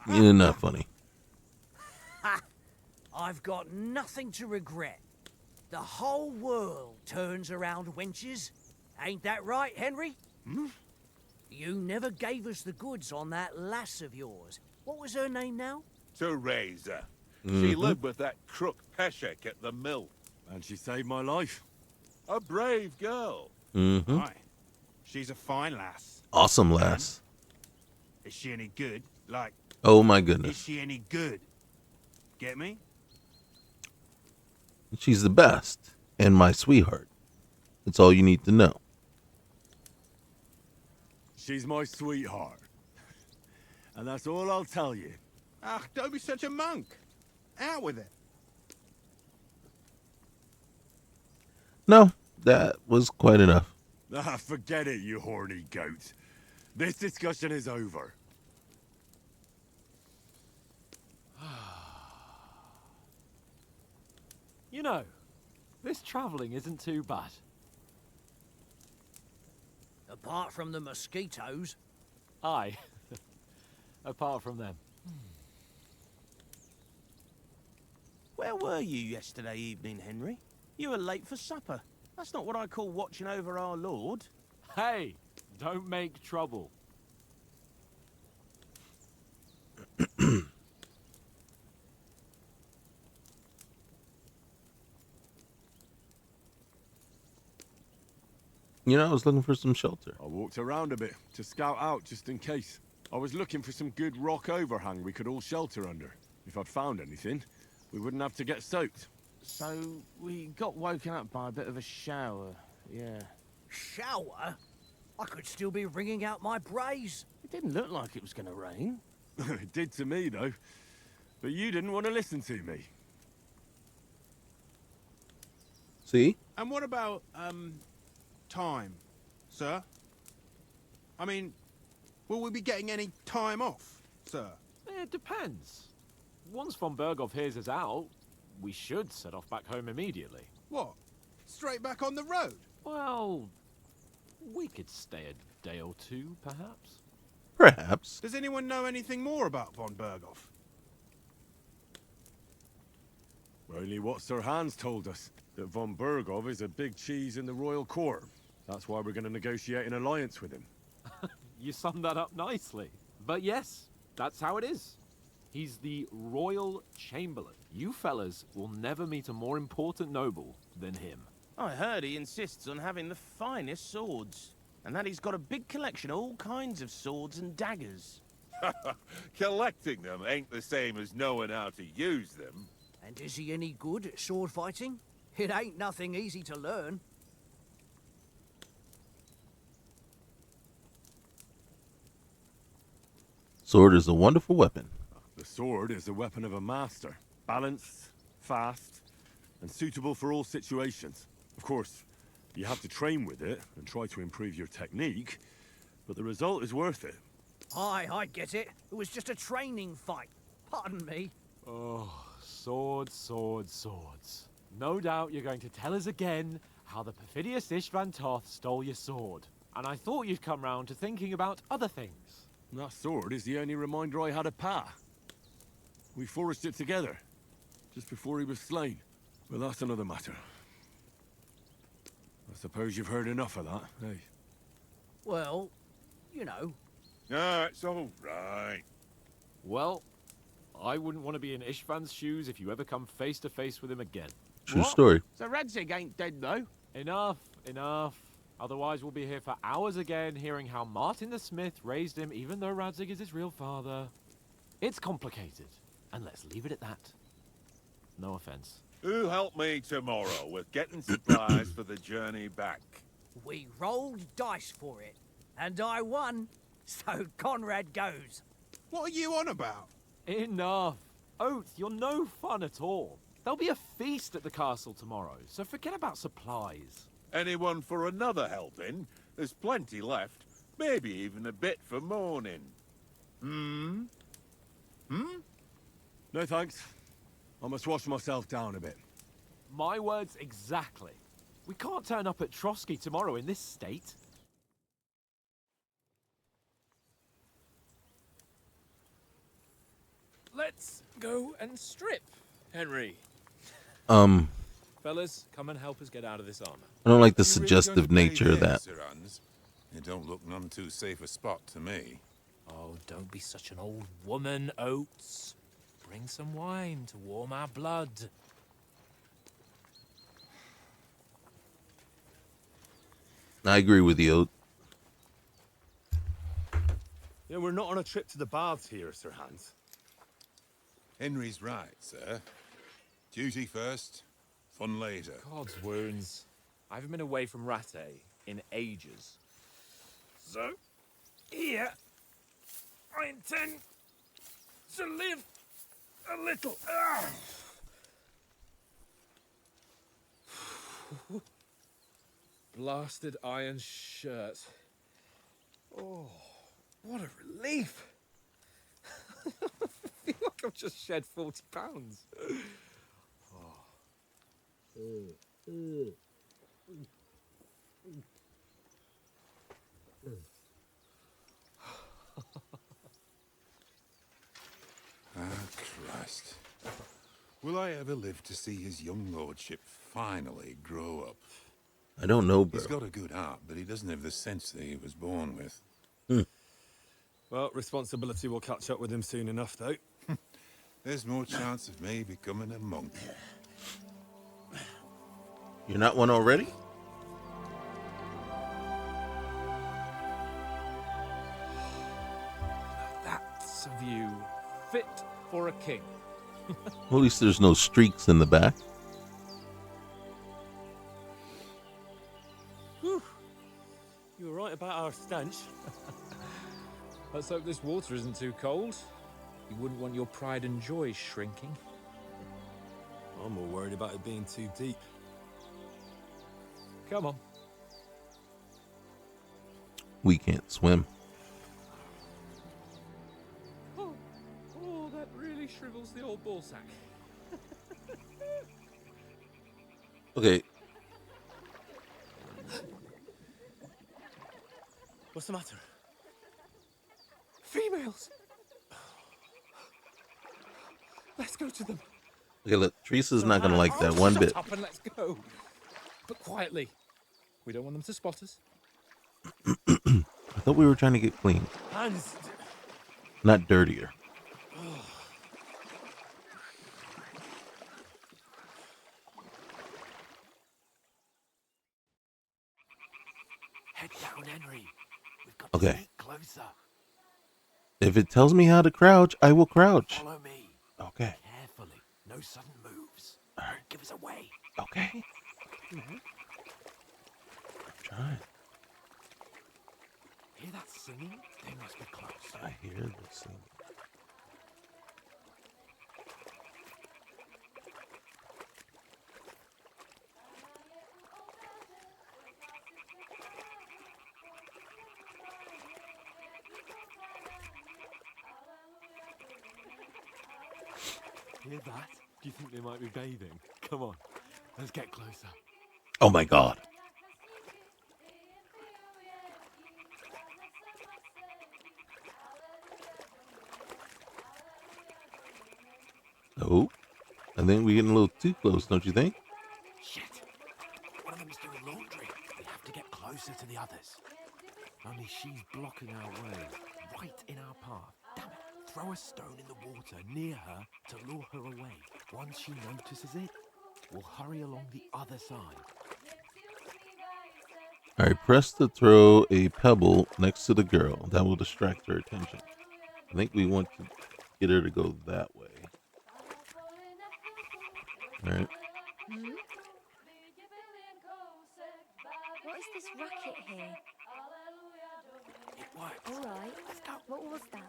You're not funny. Ha! I've got nothing to regret. The whole world turns around wenches. Ain't that right, Henry? You never gave us the goods on that lass of yours. What was her name now? Teresa. She lived with that crook Peshek at the mill. And she saved my life. A brave girl. Aye. She's a fine lass. Awesome lass. Is she any good? Like, Oh my is goodness. she any good? Get me? She's the best and my sweetheart. That's all you need to know. She's my sweetheart. And that's all I'll tell you. Ah, don't be such a monk. Out with it. No, that was quite enough. Ah, forget it, you horny goat. This discussion is over. You know, this travelling isn't too bad. Apart from the mosquitoes. Aye. Apart from them. Where were you yesterday evening, Henry? You were late for supper. That's not what I call watching over our lord. Hey, don't make trouble. You know, I was looking for some shelter. I walked around a bit to scout out just in case. I was looking for some good rock overhang we could all shelter under. If I'd found anything, we wouldn't have to get soaked. So, we got woken up by a bit of a shower, yeah. Shower? I could still be wringing out my brace. It didn't look like it was gonna rain. It did to me, though. But you didn't want to listen to me. See? And what about, time, sir? I mean, will we be getting any time off, sir? It depends. Once von Berghoff hears us out, we should set off back home immediately. What? Straight back on the road? Well, we could stay a day or two, perhaps. Perhaps. Does anyone know anything more about von Berghoff? Only what Sir Hans told us, that von Berghoff is a big cheese in the royal court. That's why we're going to negotiate an alliance with him. You summed that up nicely. But yes, that's how it is. He's the royal chamberlain. You fellas will never meet a more important noble than him. I heard he insists on having the finest swords. And that he's got a big collection of all kinds of swords and daggers. Collecting them ain't the same as knowing how to use them. And is he any good at sword fighting? It ain't nothing easy to learn. Sword is a wonderful weapon. The sword is the weapon of a master. Balanced, fast, and suitable for all situations. Of course, you have to train with it and try to improve your technique, but the result is worth it. Aye, I get it. It was just a training fight. Pardon me. Oh, swords, swords, swords. No doubt you're going to tell us again how the perfidious Istvan Toth stole your sword. And I thought you'd come round to thinking about other things. That sword is the only reminder I had of Pa. We forged it together, just before he was slain. But that's another matter. I suppose you've heard enough of that, eh? Well, you know. Ah, it's all right. Well, I wouldn't want to be in Istvan's shoes if you ever come face to face with him again. True story. So Radzig ain't dead, though? Enough, enough. Otherwise we'll be here for hours again, hearing how Martin the Smith raised him even though Radzig is his real father. It's complicated, and let's leave it at that. No offense. Who helped me tomorrow with getting supplies for the journey back? We rolled dice for it, and I won. So Conrad goes. What are you on about? Enough. Oath, you're no fun at all. There'll be a feast at the castle tomorrow, so forget about supplies. Anyone for another helping? There's plenty left. Maybe even a bit for morning. Hmm? No thanks. I must wash myself down a bit. My words exactly. We can't turn up at Trotsky tomorrow in this state. Let's go and strip, Henry. Fellas, come and help us get out of this armor. I don't like the suggestive nature of that. Sir Hans? It don't look none too safe a spot to me. Oh, don't be such an old woman, Oates. Bring some wine to warm our blood. I agree with you. Yeah, we're not on a trip to the baths here, Sir Hans. Henry's right, sir. Duty first, fun later. God's wounds. I haven't been away from Rattay in ages. So, here, I intend to live a little. Blasted iron shirt. Oh, what a relief. I feel like I've just shed 40 pounds. Christ. Will I ever live to see his young lordship finally grow up? I don't know, bro. He's got a good heart, but he doesn't have the sense that he was born with. Well, responsibility will catch up with him soon enough, though. There's more chance of me becoming a monk. You're not one already? That's a view fit for a king. Well, at least there's no streaks in the back. Whew. You were right about our stench. Let's hope this water isn't too cold. You wouldn't want your pride and joy shrinking. I'm more worried about it being too deep. Come on. We can't swim. Oh, that really shrivels the old ball sack. Okay. What's the matter? Females! Let's go to them. Okay, look, Teresa's not gonna like that one bit. Shut up and let's go. But quietly. We don't want them to spot us. I thought we were trying to get clean, Hans! not dirtier. Head down, Henry. We've got Okay. to get closer. If it tells me how to crouch, I will crouch. Follow me. Okay. Carefully. No sudden moves. All right. Don't give us away. Okay. I'm trying. Hear that singing? They must be close. I hear this thing. Hear that? Do you think they might be bathing? Come on, let's get closer. Oh my god. Oh, I think we're getting a little too close, don't you think? Shit! One of them's doing laundry. We have to get closer to the others. Only she's blocking our way, right in our path. Damn it! Throw a stone in the water near her to lure her away. Once she notices it, we'll hurry along the other side. Alright, press to throw a pebble next to the girl. That will distract her attention. I think we want to get her to go that way. Alright. What is this racket here? It worked. All right. Let's go. What was that?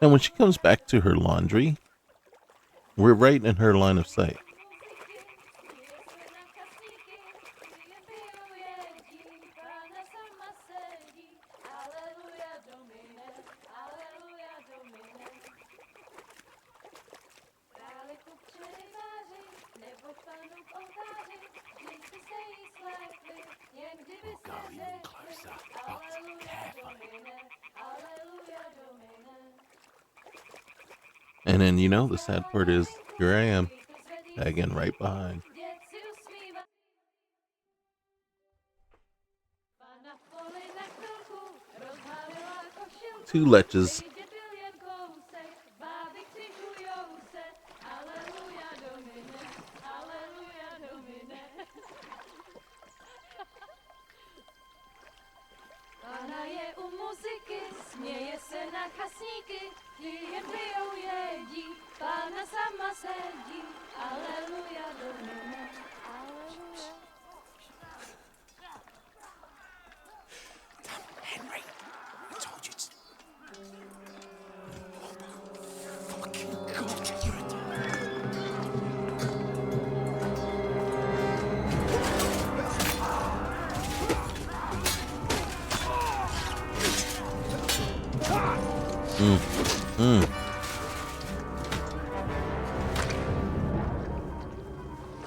And when she comes back to her laundry, we're right in her line of sight. We'll go even closer, but carefully. And then, you know, the sad part is, here I am, again, right behind. 2 leches. Henry, I told you to... Fucking God, you're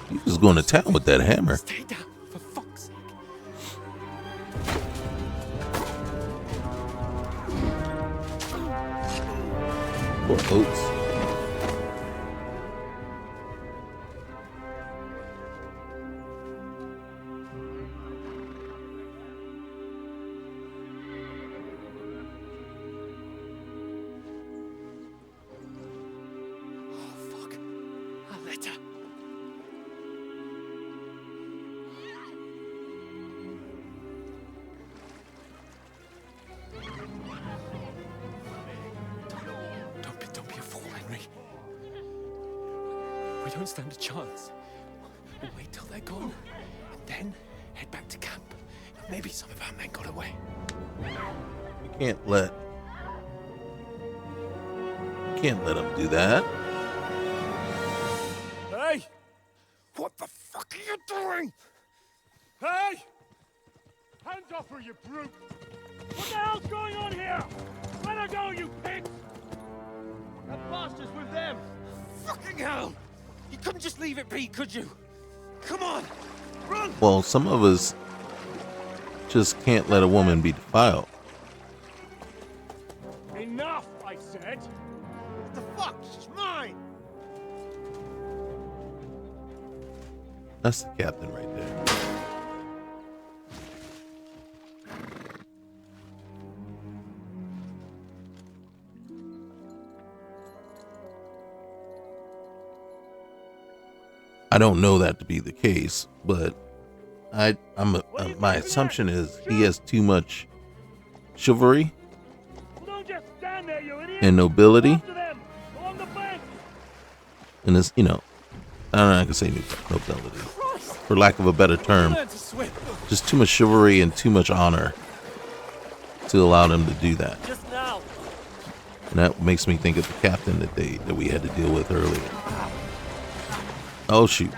He was going to town with that hammer. Stay down, for fuck's sake. Poor Oats. Oh, fuck. A letter. Don't be a fool, Henry. We don't stand a chance. We'll wait till they're gone, and then head back to camp. Maybe some of our men got away. You can't let him do that. Hey! What the fuck are you doing? Hey! Hands off her, you brute! What the hell's going on here? Let her go, you pigs! That bastard's with them! Fucking hell! You couldn't just leave it be, could you? Come on! Run! Well, some of us just can't let a woman be defiled. Enough, I said! What the fuck? She's mine! That's the captain right there. I don't know that to be the case, but my assumption is he has too much chivalry Don't just stand there, you idiot! and nobility, After them! Along the bank! and this, you know, I don't know, I can say nobility, for lack of a better term, Learn to swim! just too much chivalry and too much honor to allow them to do that. Just now! And that makes me think of the captain that we had to deal with earlier. Oh shoot.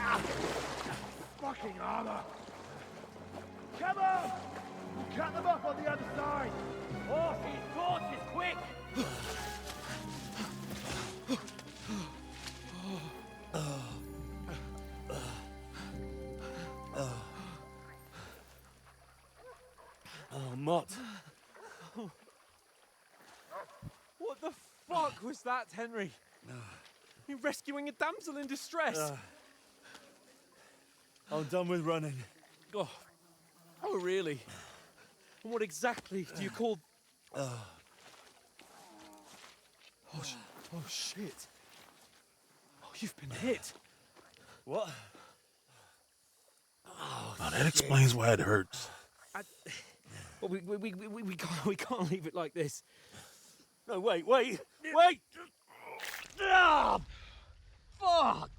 What the fuck was that, Henry? You rescuing a damsel in distress? I'm done with running. Oh, really? And what exactly do you call... Oh, shit. Oh, you've been hit. What? Oh, that explains why it hurts. Well, we can't leave it like this. No, wait! Wait! Fuck!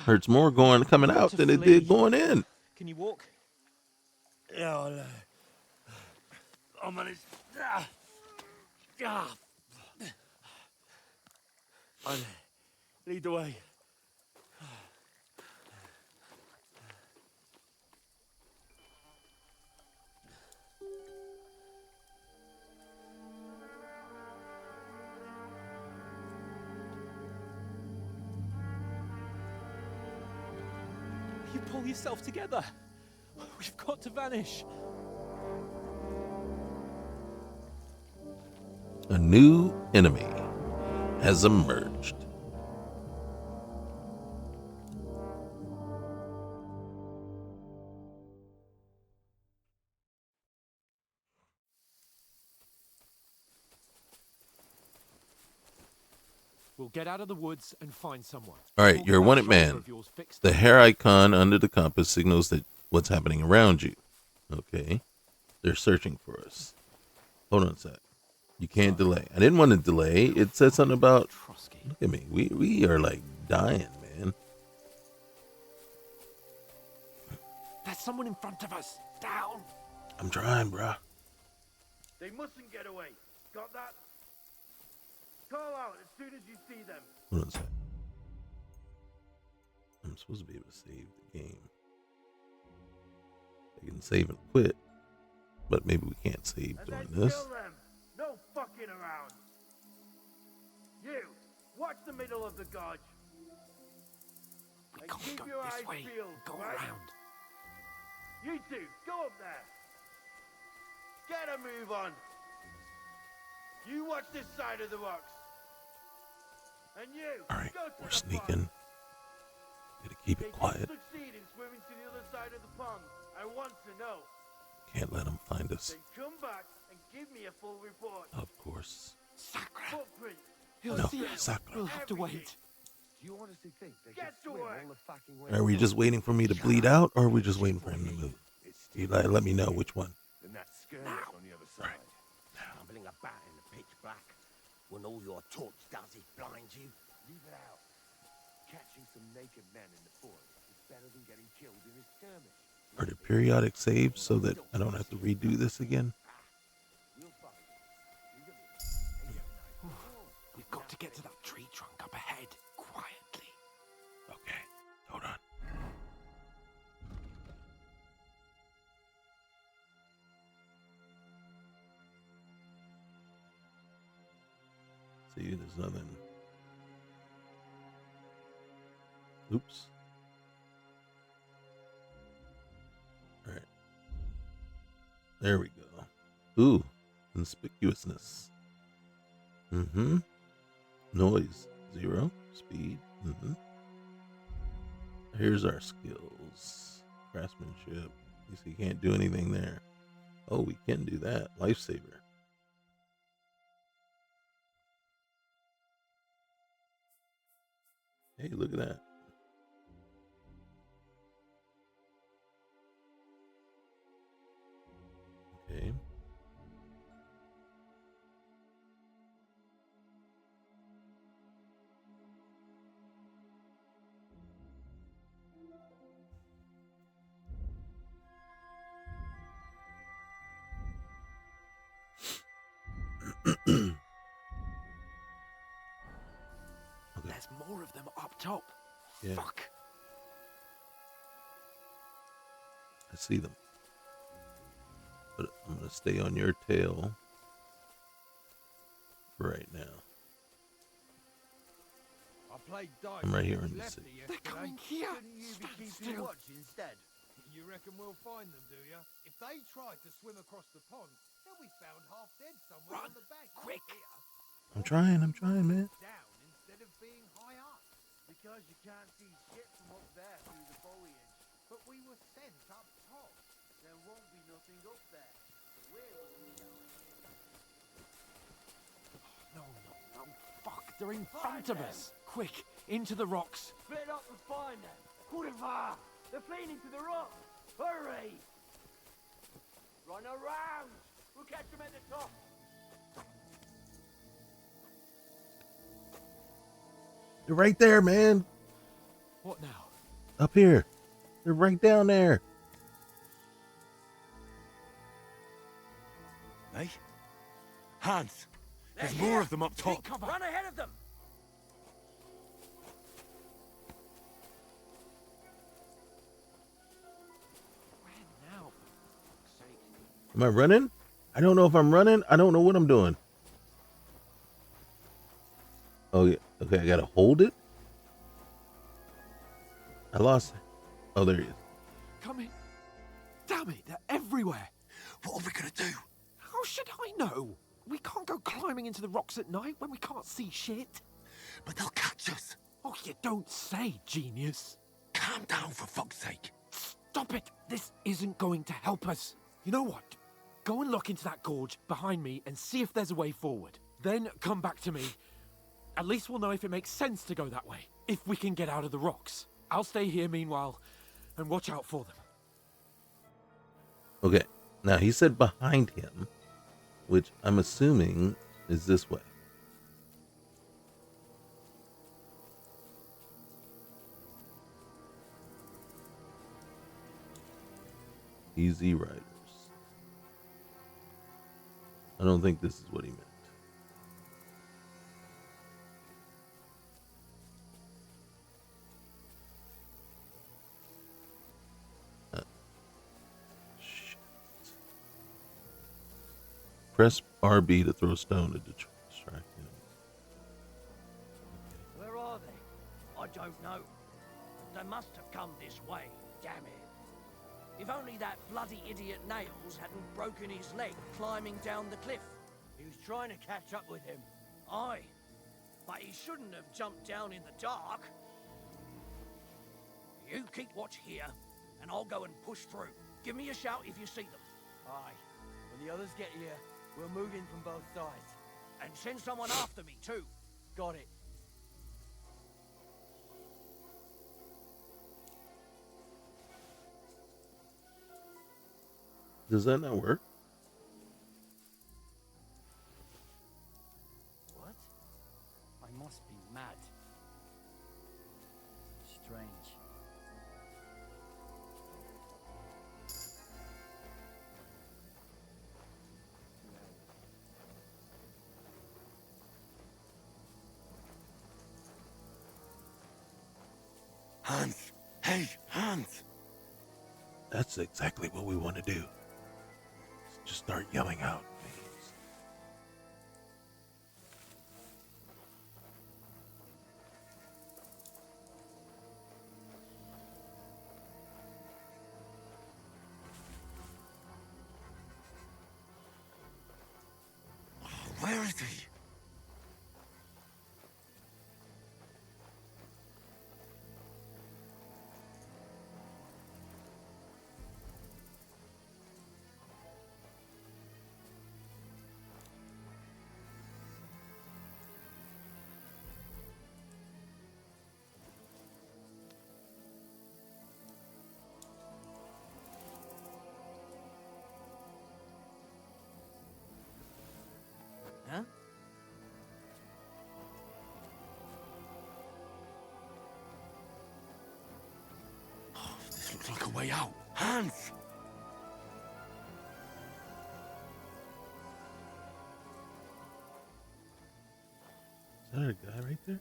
Hurts more coming out than it did going in. Can you walk? Yeah, I'll manage. Lead the way. You pull yourself together. We've got to vanish. A new enemy has emerged. We'll get out of the woods and find someone. All right, you're a wanted man. The hair icon under the compass signals that what's happening around you. Okay. They're searching for us. Hold on a sec. You can't delay. I didn't want to delay. It said something about... Look at me. We are like dying, man. There's someone in front of us. Down. I'm trying, bruh. They mustn't get away. Got that? Call out as soon as you see them. Hold on a sec. I'm supposed to be able to save the game. I can save and quit, but maybe we can't save And doing then this. kill them. No fucking around. You, watch the middle of the gorge. We And can't keep go your eyes this way. peeled, Go right? around. You two, go up there. Get a move on. You watch this side of the rocks. And you, All right, go to we're the sneaking. Gotta keep They it quiet. did succeed in swimming to the other side of the pond. I want to know. Can't let them find us. Then come back and give me a full report. Of course. Sacra. Footprints. He'll No, see us. Sakura. We'll have to wait. Do you honestly think they Get can to swim work. all the fucking way? Are we just waiting for me to bleed out, or are we just waiting for him to move? You let me know which one. Then that skirmish on the other side. Stumbling about in the pitch black when all your torch does is blind you. Leave it out. Catching some naked men in the forest is better than getting killed in a skirmish. Are there periodic saves so that I don't have to redo this again? We'll fight. Leave it. We've got to get to that tree trunk up ahead, quietly. Okay, hold on. See, there's nothing. Oops. All right. There we go. Ooh, conspicuousness. Mm-hmm. Noise, 0. Speed, mm-hmm. Here's our skills. Craftsmanship. You see, can't do anything there. Oh, we can do that. Lifesaver. Hey, look at that. Okay. There's more of them up top. Yeah. Fuck. I see them. But I'm going to stay on your tail for right now. I played dice. I'm right here in the Lefty city. They're yesterday. coming here. Couldn't you be Stand keeping still. watch instead? You reckon we'll find them, do you? If they tried to swim across the pond, they'll be found half dead somewhere on the bank. quick. I'm trying, man. Down instead of being high up. Because you can't see shit from up there through the foliage. But we were sent up top. There won't be nothing up there. So we're looking down here. No. Fuck, they're in front of us. Quick, into the rocks. Split up and find them. Kurva! They're fleeing into the rock. Hurry! Run around! We'll catch them at the top. They're right there, man. What now? Up here. They're right down there. Hey? Hans! There's more of them up top. Run ahead of them. Where now, for fuck's sake? Am I running? I don't know if I'm running. I don't know what I'm doing. Oh, yeah. Okay, I gotta hold it. I lost it. Oh, there he is. Come in. Damn it, they're everywhere. What are we gonna do? How should I know? We can't go climbing into the rocks at night when we can't see shit. But they'll catch us. Oh, you don't say, genius. Calm down, for fuck's sake. Stop it. This isn't going to help us. You know what? Go and look into that gorge behind me and see if there's a way forward. Then come back to me. At least we'll know if it makes sense to go that way. If we can get out of the rocks. I'll stay here meanwhile and watch out for them. Okay. Now, he said behind him, which I'm assuming is this way. Easy Riders. I don't think this is what he meant. Shit. Press RB to throw a stone to distract him. Where are they? I don't know. They must have come this way. Damn it. If only that bloody idiot Nails hadn't broken his leg climbing down the cliff. He was trying to catch up with him. Aye. But he shouldn't have jumped down in the dark. You keep watch here, and I'll go and push through. Give me a shout if you see them. Aye. When the others get here, we'll move in from both sides. And send someone after me, too. Got it. Does that not work? What? I must be mad. Strange. Hans! Hey, Hans! That's exactly what we want to do. Just start yelling out names. Where is he? Huh? This looks like a way out. Hans! Is that a guy right there?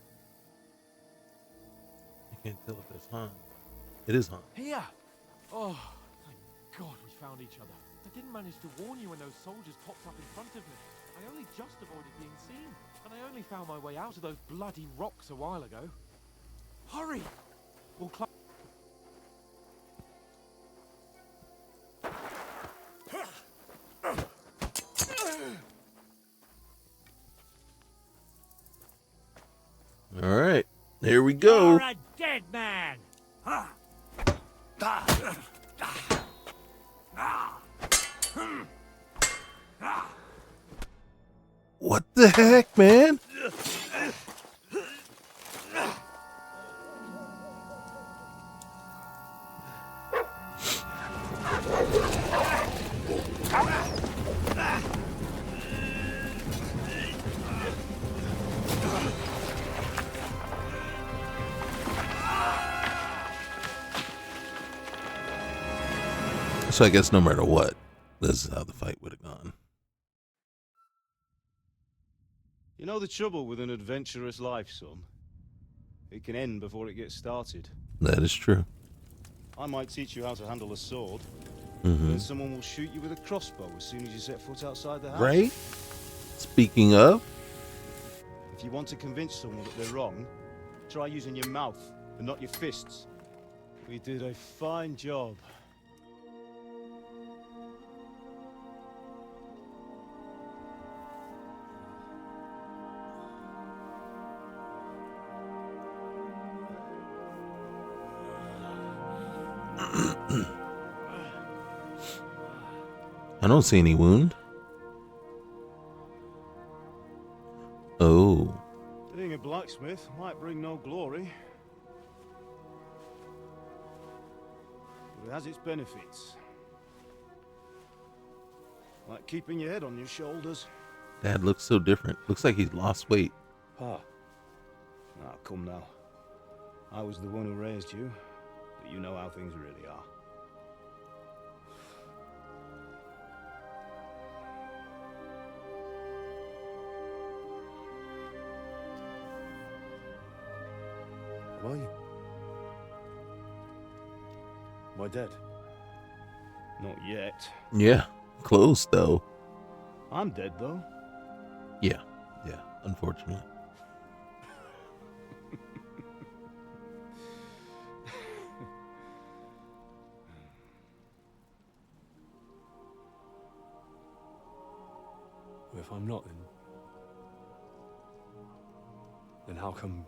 I can't tell if that's Han. It is Han. Here! Oh, thank God we found each other. I didn't manage to warn you when those soldiers popped up in front of me. I only just avoided being seen, and I only found my way out of those bloody rocks a while ago. Hurry! We'll climb. Here we go. You're a dead man. What the heck, man? So I guess no matter what, this is how the fight would have gone. You know the trouble with an adventurous life, son? It can end before it gets started. That is true. I might teach you how to handle a sword, Mm-hmm. then someone will shoot you with a crossbow as soon as you set foot outside the house. Right? Speaking of, If you want to convince someone that they're wrong, try using your mouth and not your fists. We did a fine job. I don't see any wound. Oh. Being a blacksmith might bring no glory, but it has its benefits. Like keeping your head on your shoulders. Dad looks so different. Looks like he's lost weight. Ah, come now. I was the one who raised you, but you know how things really are. How are you? Am I dead? Not yet. Yeah. Close, though. I'm dead, though. Yeah. Yeah. Unfortunately. Well, if I'm not, then how come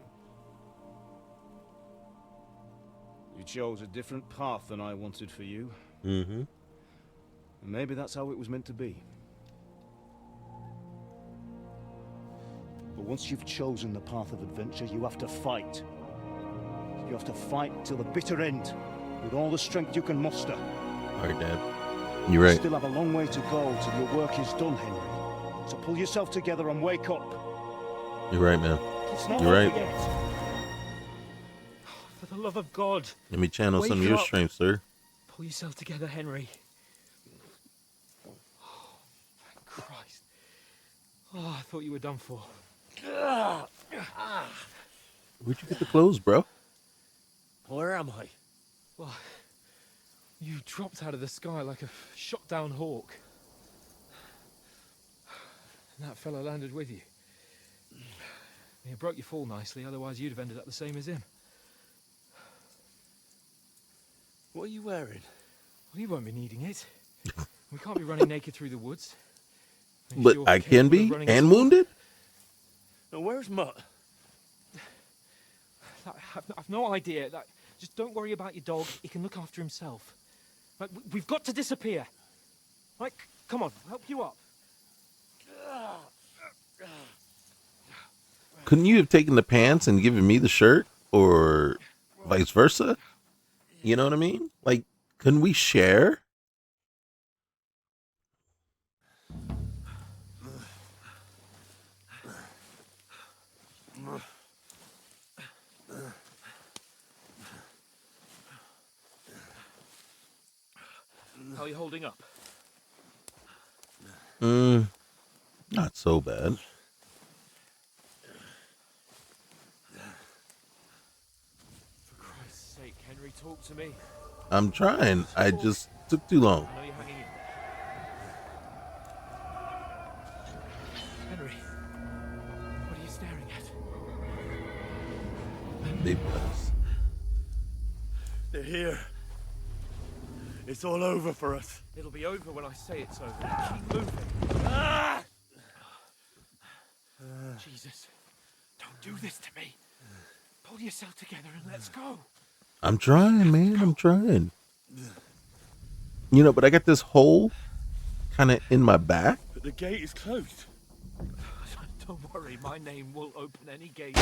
you chose a different path than I wanted for you? Mm-hmm. And maybe that's how it was meant to be. But once you've chosen the path of adventure, you have to fight. You have to fight till the bitter end, with all the strength you can muster. All right, Dad. You're right. You still have a long way to go till your work is done, Henry. So pull yourself together and wake up. You're right, man. It's not You're right. over yet. For the love of God, Let me channel some of Wake your up. strength, sir. pull yourself together, Henry. Oh, thank Christ. Oh, I thought you were done for. Where'd you get the clothes, bro? Where am I? Well, you dropped out of the sky like a shot down hawk. And that fella landed with you. You broke your fall nicely, otherwise you'd have ended up the same as him. What are you wearing? Well, you won't be needing it. We can't be running naked through the woods. If But you're I can capable of be running a and sword- wounded? And where's Mutt? I've no idea. Just don't worry about your dog. He can look after himself. Right, we've got to disappear. Right, come on, I'll help you up. Couldn't you have taken the pants and given me the shirt? Or vice versa? You know what I mean? Like, couldn't we share? How are you holding up? Not so bad. For Christ's sake, Henry, talk to me. I'm trying. I just took too long. I know you're hanging in. Henry, what are you staring at? Big place. They're here. It's all over for us. It'll be over when I say it's over. Keep moving. Jesus, don't do this to me. Pull yourself together and let's go. I'm trying, man. I'm trying. You know, but I got this hole kind of in my back. But the gate is closed. Don't worry, my name will open any gate.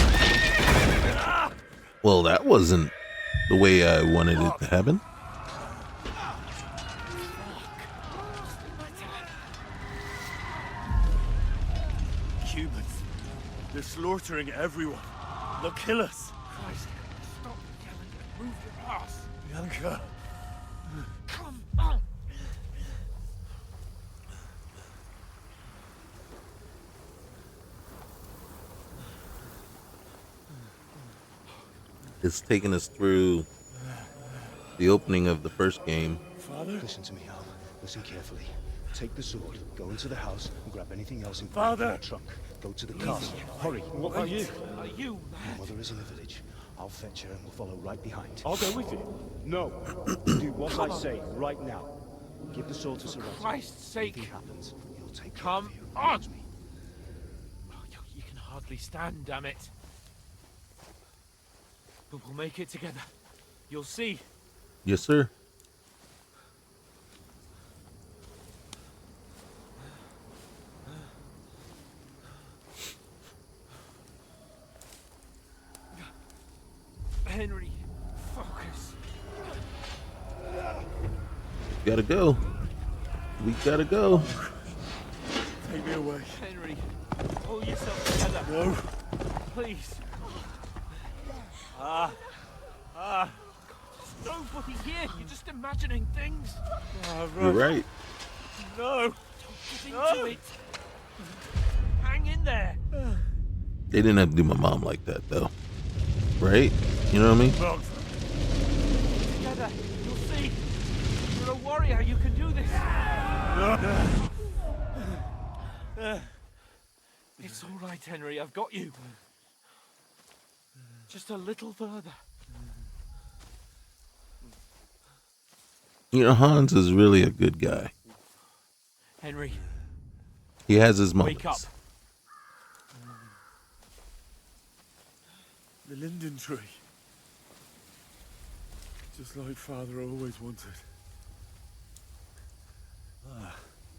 Well, that wasn't the way I wanted it to happen. Humans. They're slaughtering everyone. They'll kill us. Christ, stop yelling and move your ass. Bianca. Come on. It's taken us through the opening of the first game. Father? Listen to me, Al. Listen carefully. Take the sword, go into the house, and grab anything else in Father! the trunk. Go to the castle. Hurry. What about you? Are you Your mad? mother is in the village. I'll fetch her and we'll follow right behind. I'll go with you. No. Do what I say right now. Give the sword to Sir For Otto. Christ's sake. Anything happens, he'll take care Come of you. on. Promise me. Oh, you can hardly stand, damn it. But we'll make it together. You'll see. Yes, sir. Henry, focus. Gotta go. We gotta go. Take me away. Henry, pull yourself together. No. Please. There's nobody here. You're just imagining things. You're right. No. Get into it. Hang in there. They didn't have to do my mom like that, though. Right? You know what I mean? Together. You'll see. You're a warrior. You can do this. It's all right, Henry. I've got you. Just a little further. You know, Hans is really a good guy. Henry, He has his moments. wake up. The linden tree. Just like Father always wanted.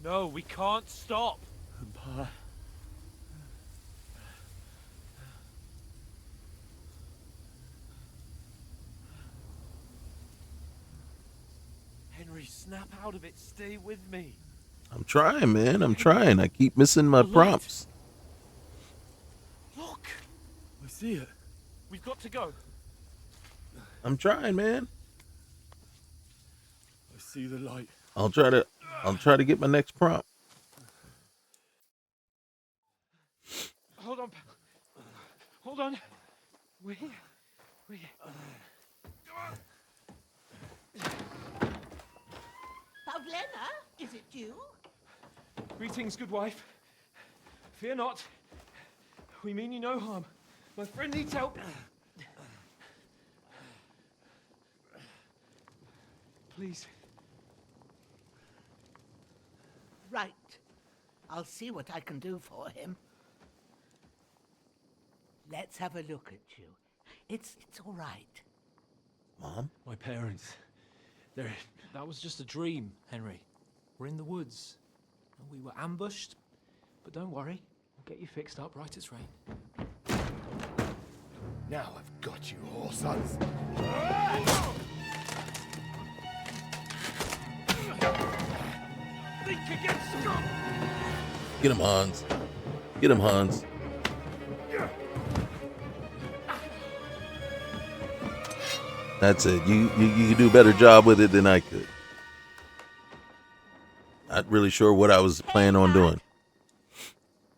No, we can't stop. And Pa. Henry, snap out of it. Stay with me. I'm trying, man. I'm trying. I keep missing my The light. prompts. Look, I see it. we've got to go. I'm trying, man. I see the light. I'll try to get my next prompt. Hold on, pal. Hold on. We're here. We're here. Pavlena, is it you? Greetings, good wife. Fear not. We mean you no harm. My friend needs help. Please. Right. I'll see what I can do for him. Let's have a look at you. It's all right. Mom? My parents. That was just a dream, Henry. We're in the woods. We were ambushed. But don't worry. We'll get you fixed up right as rain. Now I've got you, whore sons. Think against them! Get him, Hans. Get him, Hans. That's it. You can do a better job with it than I could. Not really sure what I was planning on doing.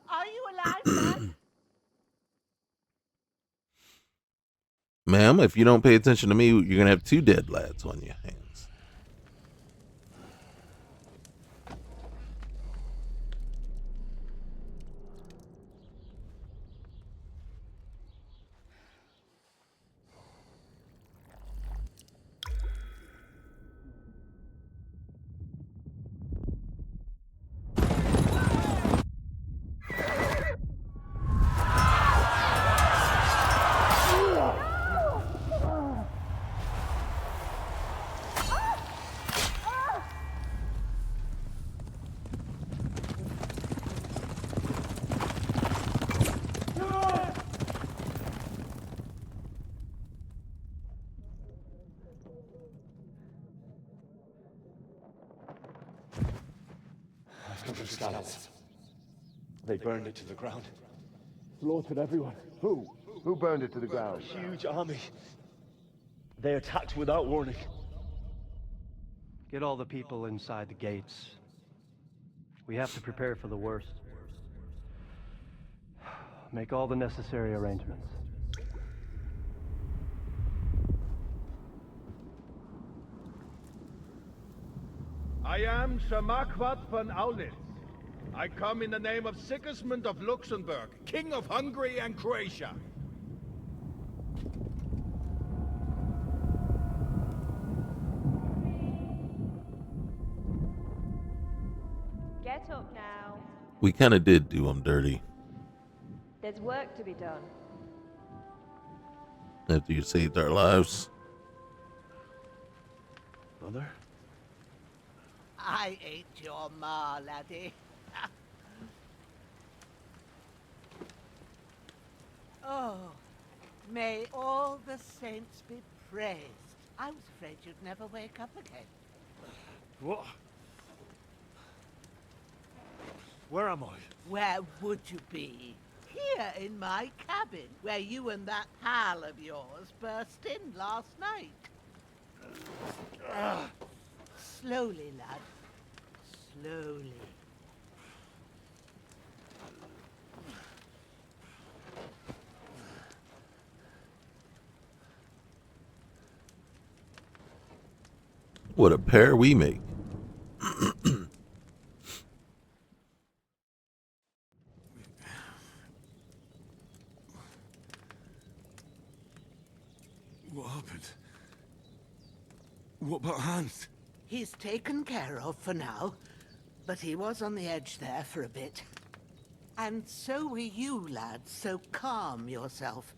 Are you alive, Dad? Ma'am, if you don't pay attention to me, you're going to have 2 dead lads on your hands. for scouts. They burned it to the ground. Slaughtered everyone. Who? Who burned it to the ground? Huge army. They attacked without warning. Get all the people inside the gates. We have to prepare for the worst. Make all the necessary arrangements. I am Sir Marquardt von Aulitz. I come in the name of Sigismund of Luxembourg, King of Hungary and Croatia. Get up now. We kind of did do them dirty There's work to be done. after you saved our lives. Mother? I ain't your ma, laddie. Oh, may all the saints be praised. I was afraid you'd never wake up again. What? Where am I? Where would you be? Here in my cabin, where you and that pal of yours burst in last night. Slowly, lad. Slowly. What a pair we make. What happened? What about Hans? He's taken care of for now, but he was on the edge there for a bit. And so were you, lad, so calm yourself.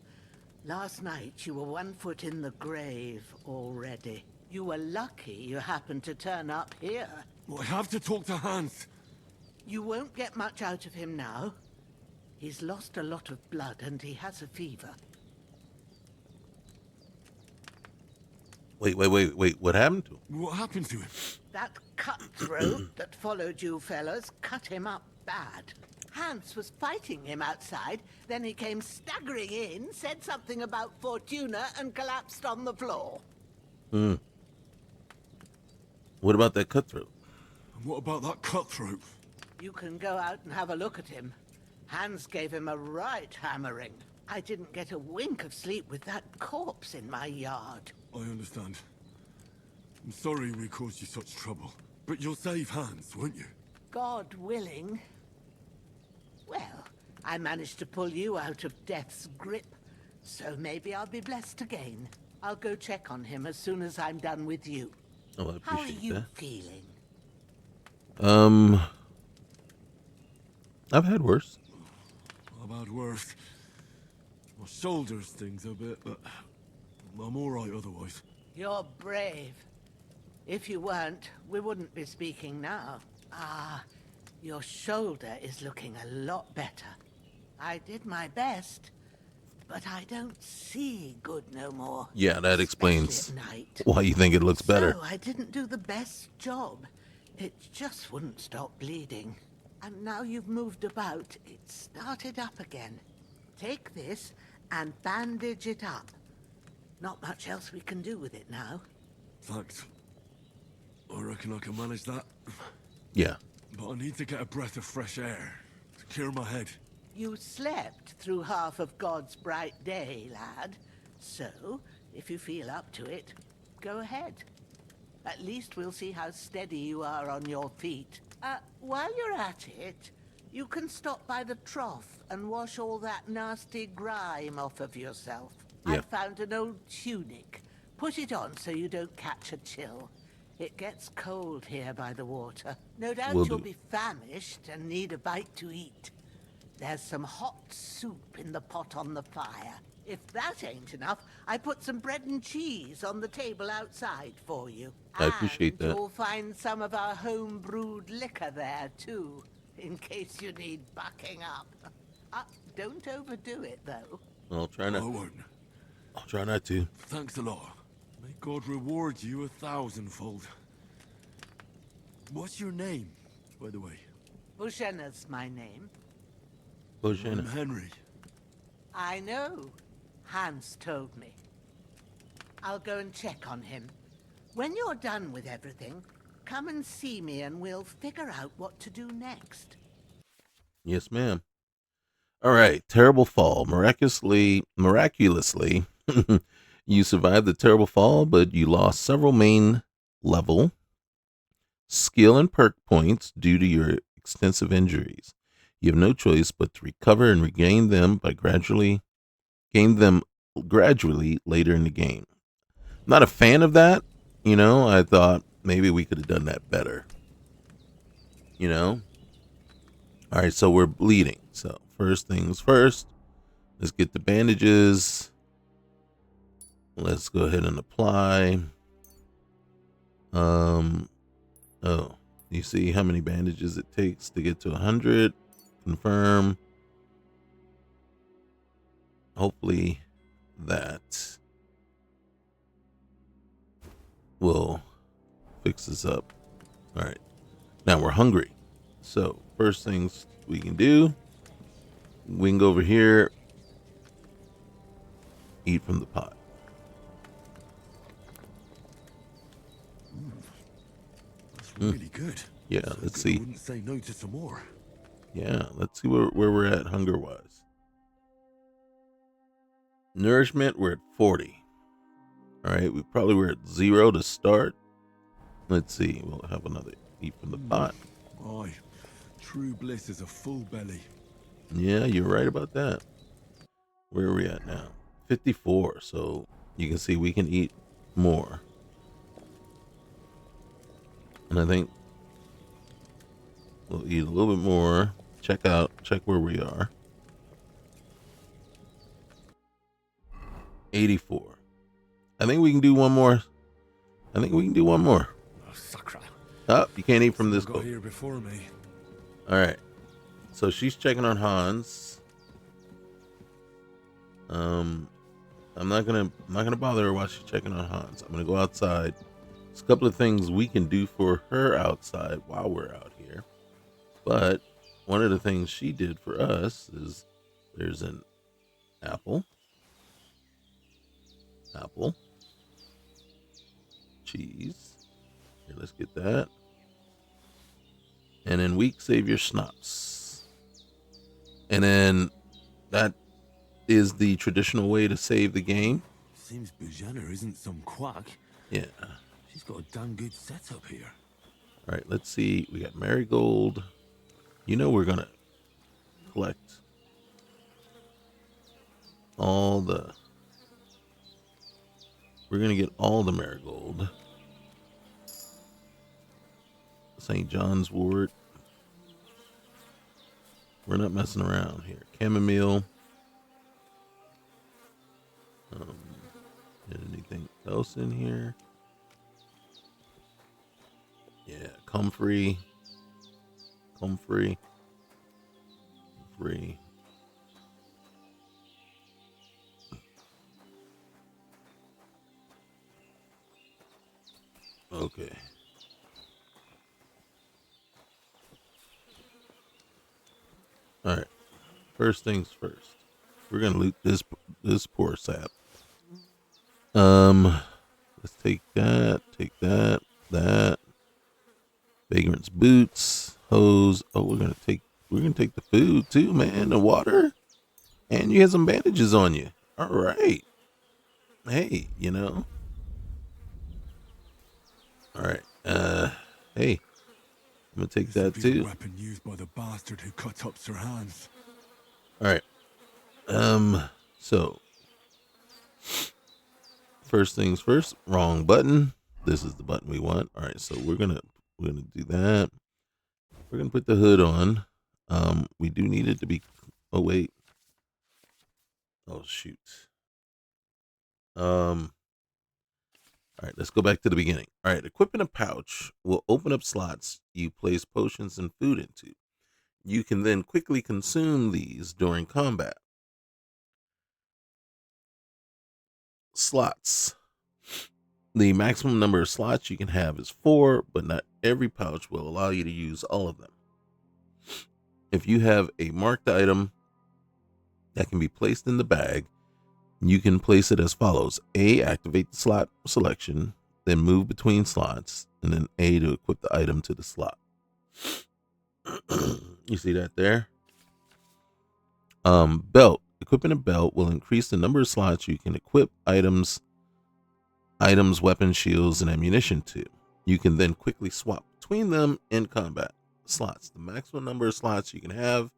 Last night you were 1 foot in the grave already. You were lucky you happened to turn up here. Well, I have to talk to Hans. You won't get much out of him now. He's lost a lot of blood and he has a fever. Wait. What happened to him? What happened to him? That cutthroat that followed you fellas cut him up bad. Hans was fighting him outside, then he came staggering in, said something about Fortuna, and collapsed on the floor. What about that cutthroat? What about that cutthroat? You can go out and have a look at him. Hans gave him a right hammering. I didn't get a wink of sleep with that corpse in my yard. I understand. I'm sorry we caused you such trouble. But you'll save Hans, won't you? God willing. Well, I managed to pull you out of death's grip, so maybe I'll be blessed again. I'll go check on him as soon as I'm done with you. Oh, I How are appreciate you that. feeling? I've had worse. I've had worse. My shoulder stings a bit, but I'm all right otherwise. You're brave. If you weren't, we wouldn't be speaking now. Ah, your shoulder is looking a lot better. I did my best, but I don't see good no more. Yeah, that explains especially at night. why you think it looks better. So I didn't do the best job. It just wouldn't stop bleeding. And now you've moved about, it started up again. Take this and bandage it up. Not much else we can do with it now. Thanks. I reckon I can manage that. Yeah. But I need to get a breath of fresh air to clear my head. You slept through half of God's bright day, lad. So, if you feel up to it, go ahead. At least we'll see how steady you are on your feet. While you're at it, you can stop by the trough and wash all that nasty grime off of yourself. Yeah. I found an old tunic. Put it on so you don't catch a chill. It gets cold here by the water. No doubt Will you'll do. be famished and need a bite to eat. There's some hot soup in the pot on the fire. If that ain't enough, I put some bread and cheese on the table outside for you. I appreciate And that. you'll find some of our home-brewed liquor there, too, in case you need bucking up. Don't overdo it, though. I'll try not. I won't. I'll try not to. Thanks a lot. May God reward you 1,000-fold. What's your name, by the way? Bushenna's my name. Bohemia. I'm Henry. I know. Hans told me. I'll go and check on him. When you're done with everything, come and see me and we'll figure out what to do next. Yes, ma'am. All right, terrible fall. Miraculously, you survived the terrible fall, but you lost several main level skill and perk points due to your extensive injuries. You have no choice but to recover and regain them by gradually later in the game. I'm not a fan of that. I thought maybe we could have done that better. All right, so we're bleeding. So first things first, let's get the bandages. Let's go ahead and apply. Oh, you see how many bandages it takes to get to 100. Confirm. Hopefully that will fix this up. All right, now we're hungry. So first things we can do, we can go over here, eat from the pot. That's really good. Yeah, So let's good I see. wouldn't say no to some more. Yeah, let's see where we're at hunger-wise. Nourishment, we're at 40. All right, we probably were at 0 to start. Let's see, we'll have another eat from the pot. Aye, true bliss is a full belly. Yeah, you're right about that. Where are we at now? 54, so you can see we can eat more. And I think we'll eat a little bit more. Check where we are. 84. I think we can do one more. Oh, sacra. Oh, you can't eat from this Got boat. here before me. All right. So she's checking on Hans. I'm not gonna bother her while she's checking on Hans. I'm gonna go outside. There's a couple of things we can do for her outside while we're out here. But one of the things she did for us is there's an apple. Cheese. Here, let's get that. And then weak savior schnapps. And then that is the traditional way to save the game. Seems Bujana isn't some quack. Yeah. She's got a damn good setup here. All right, let's see. We got marigold. We're gonna collect all the. We're gonna get all the marigold. St. John's wort. We're not messing around here. Chamomile. Anything else in here? Yeah, comfrey. Okay. All right. First things first. We're gonna loot this poor sap. Let's take that. That. Vagrant's boots, hose. Oh, we're gonna take the food too, man. The water, and you have some bandages on you. All right. Hey, All right. Hey, I'm gonna take that This will be the too. weapon used by the bastard who cut up Sir Hans. All right. So first things first. Wrong button. This is the button we want. All right. So we're gonna do that. We're gonna put the hood on. We do need it to be. Oh wait. Oh shoot. All right, let's go back to the beginning. All right, equipping a pouch will open up slots you place potions and food into. You can then quickly consume these during combat. Slots. The maximum number of slots you can have is 4, but not every pouch will allow you to use all of them. if you have a marked item that can be placed in the bag, you can place it as follows. A, activate the slot selection, then move between slots, and then A to equip the item to the slot. You see that there? Belt. Equipping a belt will increase the number of slots you can equip items, weapons, shields, and ammunition to. You can then quickly swap between them in combat. Slots. The maximum number of slots you can have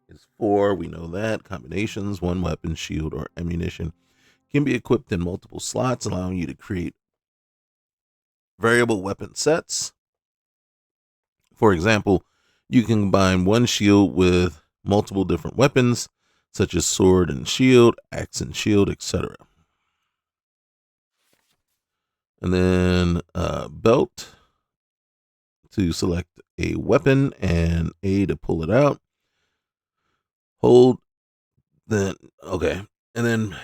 is 4. We know that. Combinations, 1 weapon, shield, or ammunition can be equipped in multiple slots, allowing you to create variable weapon sets. For example, you can combine one shield with multiple different weapons, such as sword and shield, axe and shield, etc. And then belt to select a weapon and A to pull it out. Hold, then, okay. And then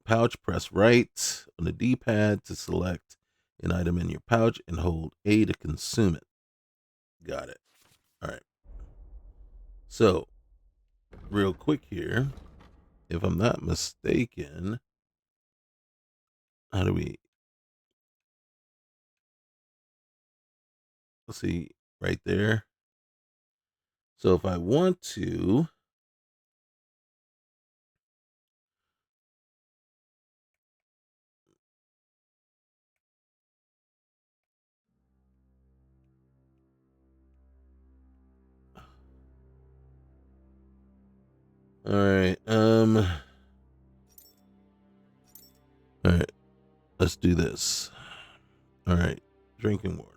pouch, press right on the D-pad to select an item in your pouch and hold A to consume it. Got it. All right. So, real quick here, if I'm not mistaken, how do we, let's see, right there. So if I want to, all right, let's do this. All right, drinking water.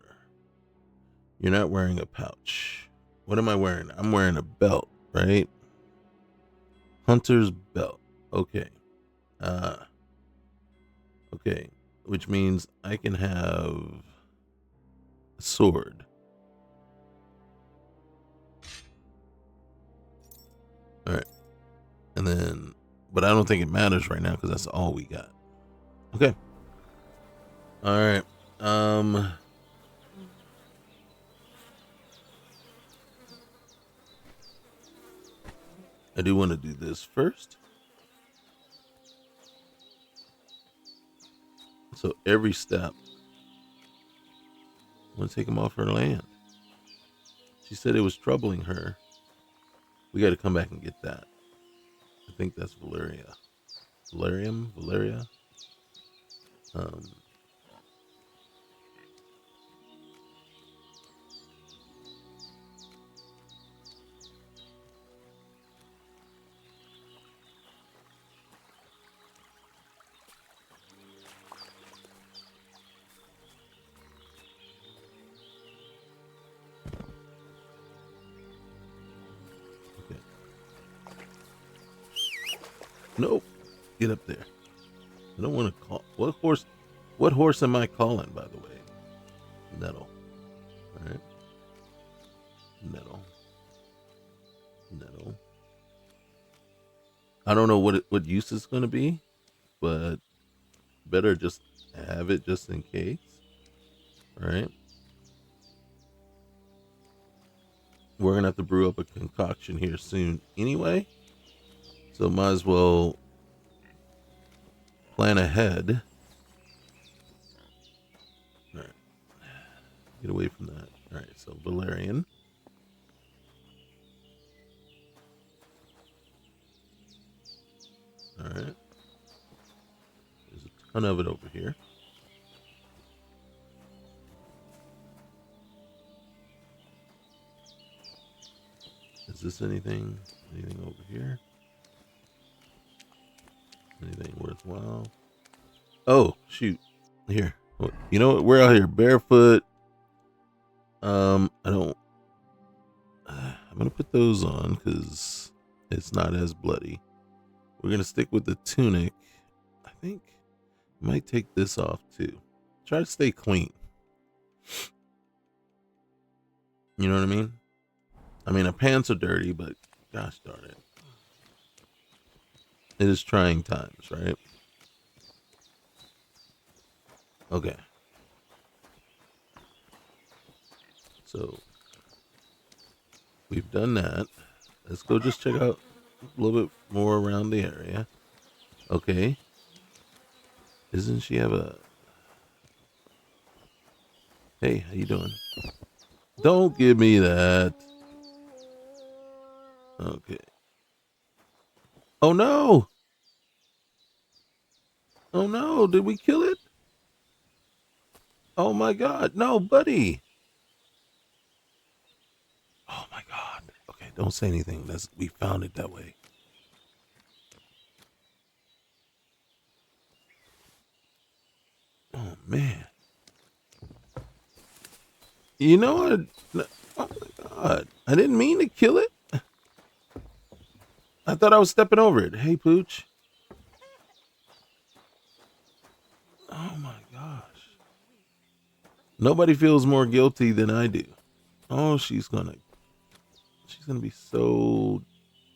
You're not wearing a pouch. What am I wearing? I'm wearing a belt, right? Hunter's belt. Okay. Okay, which means I can have a sword. All right. And then, but I don't think it matters right now because that's all we got. Okay. All right. I do want to do this first. So every step, I'm going to take him off her land. She said it was troubling her. We got to come back and get that. I think that's Valeria. Valeria. Nope. Get up there. I don't want to call. What horse am I calling, by the way? Nettle. All right. Nettle. I don't know what use it's going to be, but better just have it just in case. All right. We're going to have to brew up a concoction here soon anyway. So might as well plan ahead. All right. Get away from that. All right. So Valerian. All right. There's a ton of it over here. Is this anything over here? Anything worthwhile? Oh, shoot. Here. You know what? We're out here barefoot. I'm going to put those on because it's not as bloody. We're going to stick with the tunic. I think I might take this off too. Try to stay clean. You know what I mean? I mean, our pants are dirty, but gosh darn it. It is trying times, right? Okay. So we've done that. Let's go just check out a little bit more around the area. Okay. Doesn't she have a... Hey, how you doing? Don't give me that. Okay. Oh no! Oh no, did we kill it? Oh my god, no, buddy! Oh my god. Okay, don't say anything. We found it that way. Oh man. You know what? Oh my god. I didn't mean to kill it. I thought I was stepping over it. Hey, Pooch. Oh my gosh. Nobody feels more guilty than I do. Oh, she's gonna be so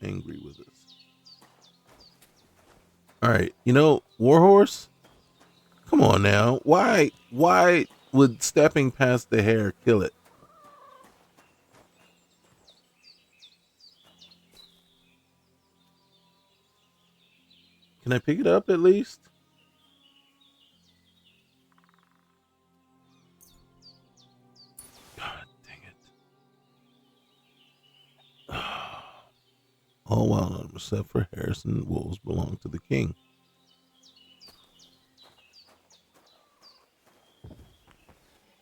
angry with us. All right, you know, Warhorse. Come on now. Why would stepping past the hair kill it? Can I pick it up at least? God dang it. All wild except for Harrison wolves belong to the king.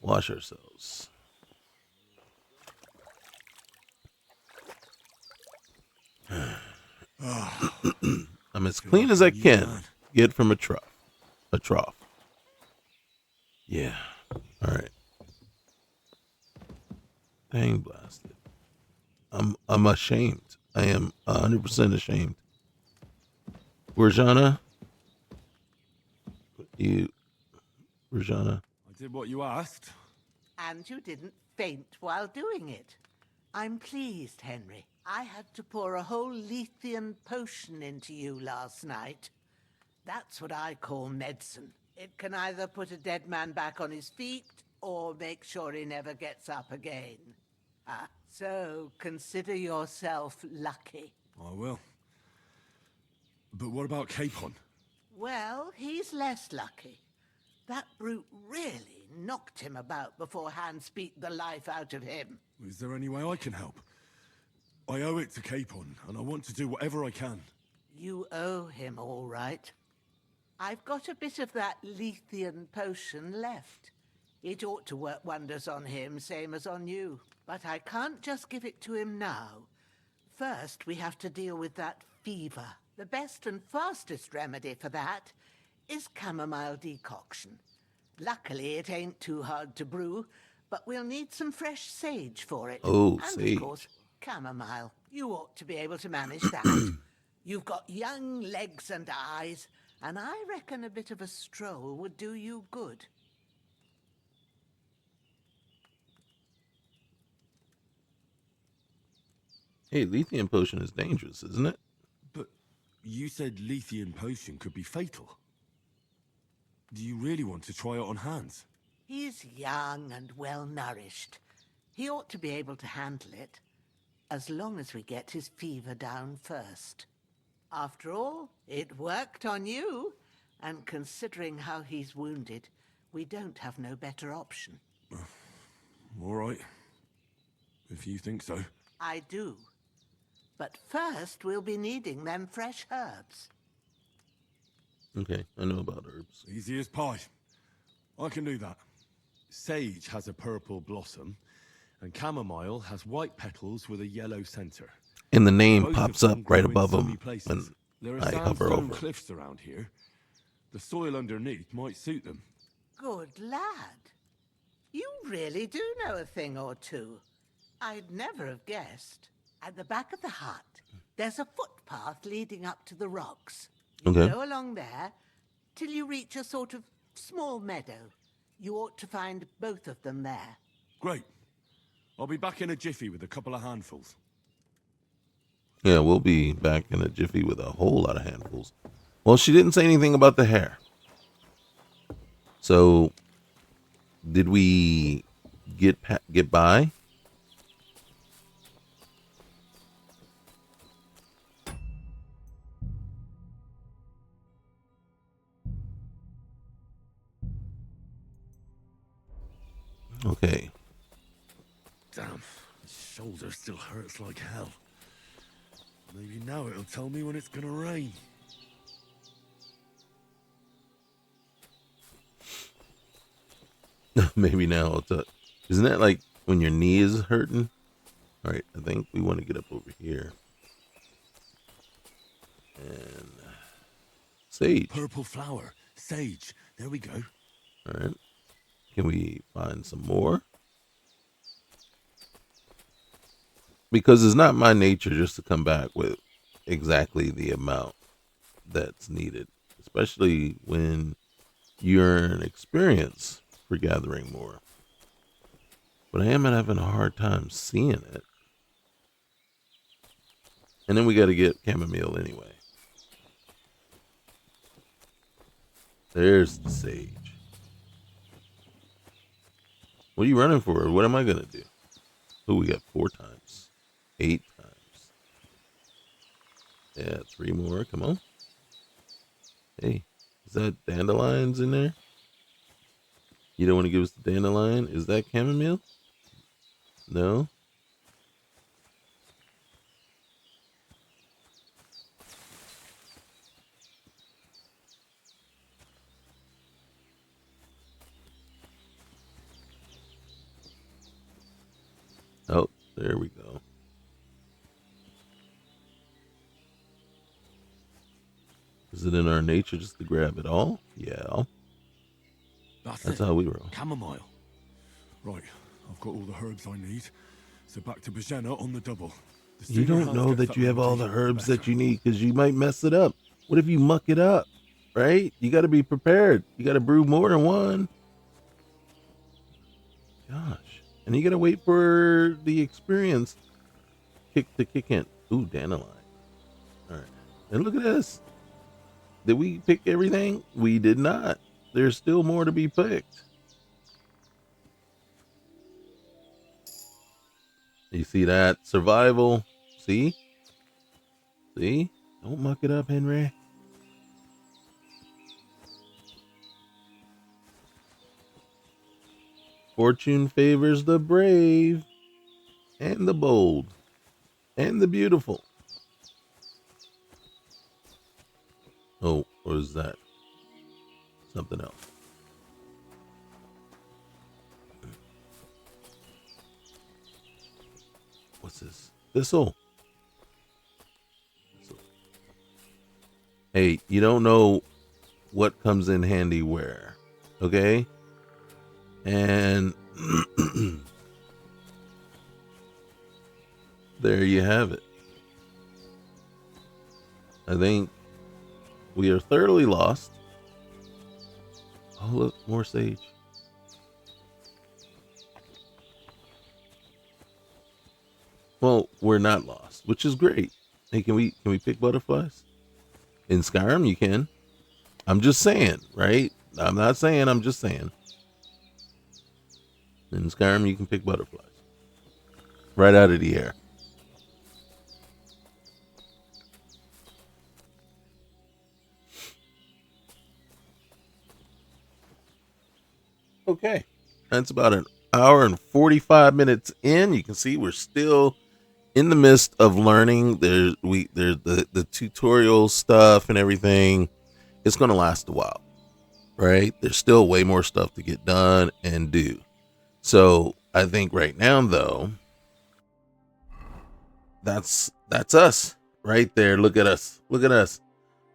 Wash ourselves. I'm as clean as I can get from a trough. A trough. Yeah. All right. Dang blasted. I'm ashamed. I am 100% ashamed. Rajana? Rajana? I did what you asked. And you didn't faint while doing it. I'm pleased, Henry. I had to pour a whole Lethean potion into you last night. That's what I call medicine. It can either put a dead man back on his feet or make sure he never gets up again. So consider yourself lucky. I will. But what about Capon? Well, he's less lucky. That brute really knocked him about before Hans beat the life out of him. Is there any way I can help? I owe it to Capon, and I want to do whatever I can. You owe him, all right. I've got a bit of that Lethean potion left. It ought to work wonders on him, same as on you. But I can't just give it to him now. First, we have to deal with that fever. The best and fastest remedy for that is chamomile decoction. Luckily, it ain't too hard to brew, but we'll need some fresh sage for it. Oh, and sage. Of course, chamomile. You ought to be able to manage that. You've got young legs and eyes, and I reckon a bit of a stroll would do you good. Hey, Lethean potion is dangerous, isn't it? But you said Lethean potion could be fatal. Do you really want to try it on Hans? He's young and well-nourished. He ought to be able to handle it, as long as we get his fever down first. After all, it worked on you, and considering how he's wounded, we don't have no better option. All right. If you think so. I do. But first, we'll be needing them fresh herbs. Okay, I know about herbs. Easy as pie. I can do that. Sage has a purple blossom, and chamomile has white petals with a yellow center. And the name Both pops of up them right grow in above sunny them places. when There are I hover sandstone over. cliffs around here. The soil underneath might suit them. Good lad. You really do know a thing or two. I'd never have guessed. At the back of the hut, there's a footpath leading up to the rocks. You Okay. go along there till you reach a sort of small meadow. You ought to find both of them there. Great. I'll be back in a jiffy with a couple of handfuls. Yeah, we'll be back in a jiffy with a whole lot of handfuls. Well, she didn't say anything about the hair. So, did we get by? Okay. Damn, the shoulder still hurts like hell. Maybe now it'll tell me when it's gonna rain. Maybe now I'll tell. Isn't that like when your knee is hurting? All right, I think we want to get up over here. And sage. Purple flower, sage. There we go. All right. Can we find some more? Because it's not my nature just to come back with exactly the amount that's needed, especially when you're an experience for gathering more. But I am having a hard time seeing it. And then we got to get chamomile anyway. There's the sage. What are you running for? What am I going to do? Oh, we got 4 times. 8 times. Yeah, 3 more. Come on. Hey, is that dandelions in there? You don't want to give us the dandelion? Is that chamomile? No? Oh, there we go. Is it in our nature just to grab it all? Yeah. That's how we roll. Chamomile. Right, I've got all the herbs I need. So back to Bohemia on the double. You don't know that you have all the herbs that you need because you might mess it up. What if you muck it up? Right? You got to be prepared. You got to brew more than one. Gosh. And you got to wait for the experience to kick in. Ooh, dandelion. All right. And look at this. Did we pick everything? We did not. There's still more to be picked. You see that? Survival. See? See? Don't muck it up, Henry. Fortune favors the brave and the bold and the beautiful. Oh, or is that something else? What's this? Thistle. Hey, you don't know what comes in handy where, okay? And there you have it. I think we are thoroughly lost. Oh, look, more sage. Well, we're not lost, which is great. Hey, can we pick butterflies? In Skyrim, you can. I'm just saying, right? I'm not saying, I'm just saying. In Skyrim, you can pick butterflies. Right out of the air. Okay. That's about an hour and 45 minutes in. You can see we're still in the midst of learning. There's the tutorial stuff and everything. It's going to last a while, right? There's still way more stuff to get done and do. So I think right now, though, that's us right there. Look at us. Look at us.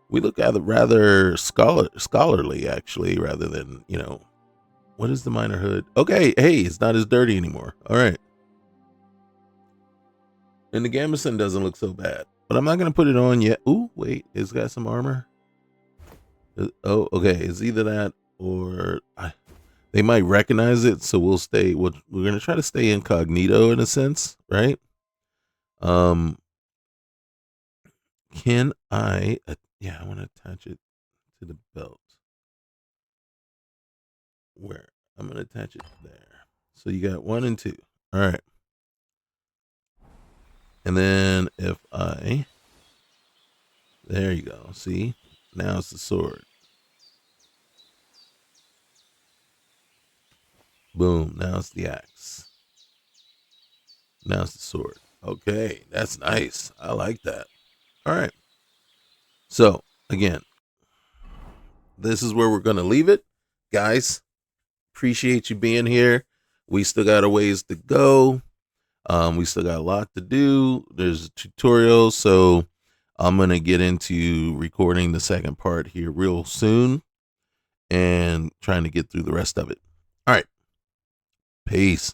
We look at it rather scholarly, actually, rather than, you know, what is the minor hood? Okay, hey, it's not as dirty anymore. All right. And the gambeson doesn't look so bad, but I'm not going to put it on yet. Ooh, wait, it's got some armor. Oh, okay. It's either that or they might recognize it. So we're going to try to stay incognito in a sense, right? Can I, yeah, I want to attach it to the belt. Where? I'm going to attach it there. So you got 1 and 2. All right. And then if there you go. See, now it's the sword. Boom. Now it's the axe. Now it's the sword. Okay, that's nice. I like that. All right. So, again, this is where we're going to leave it. Guys, appreciate you being here. We still got a ways to go. We still got a lot to do. There's a tutorial, so I'm going to get into recording the second part here real soon and trying to get through the rest of it. All right. Peace.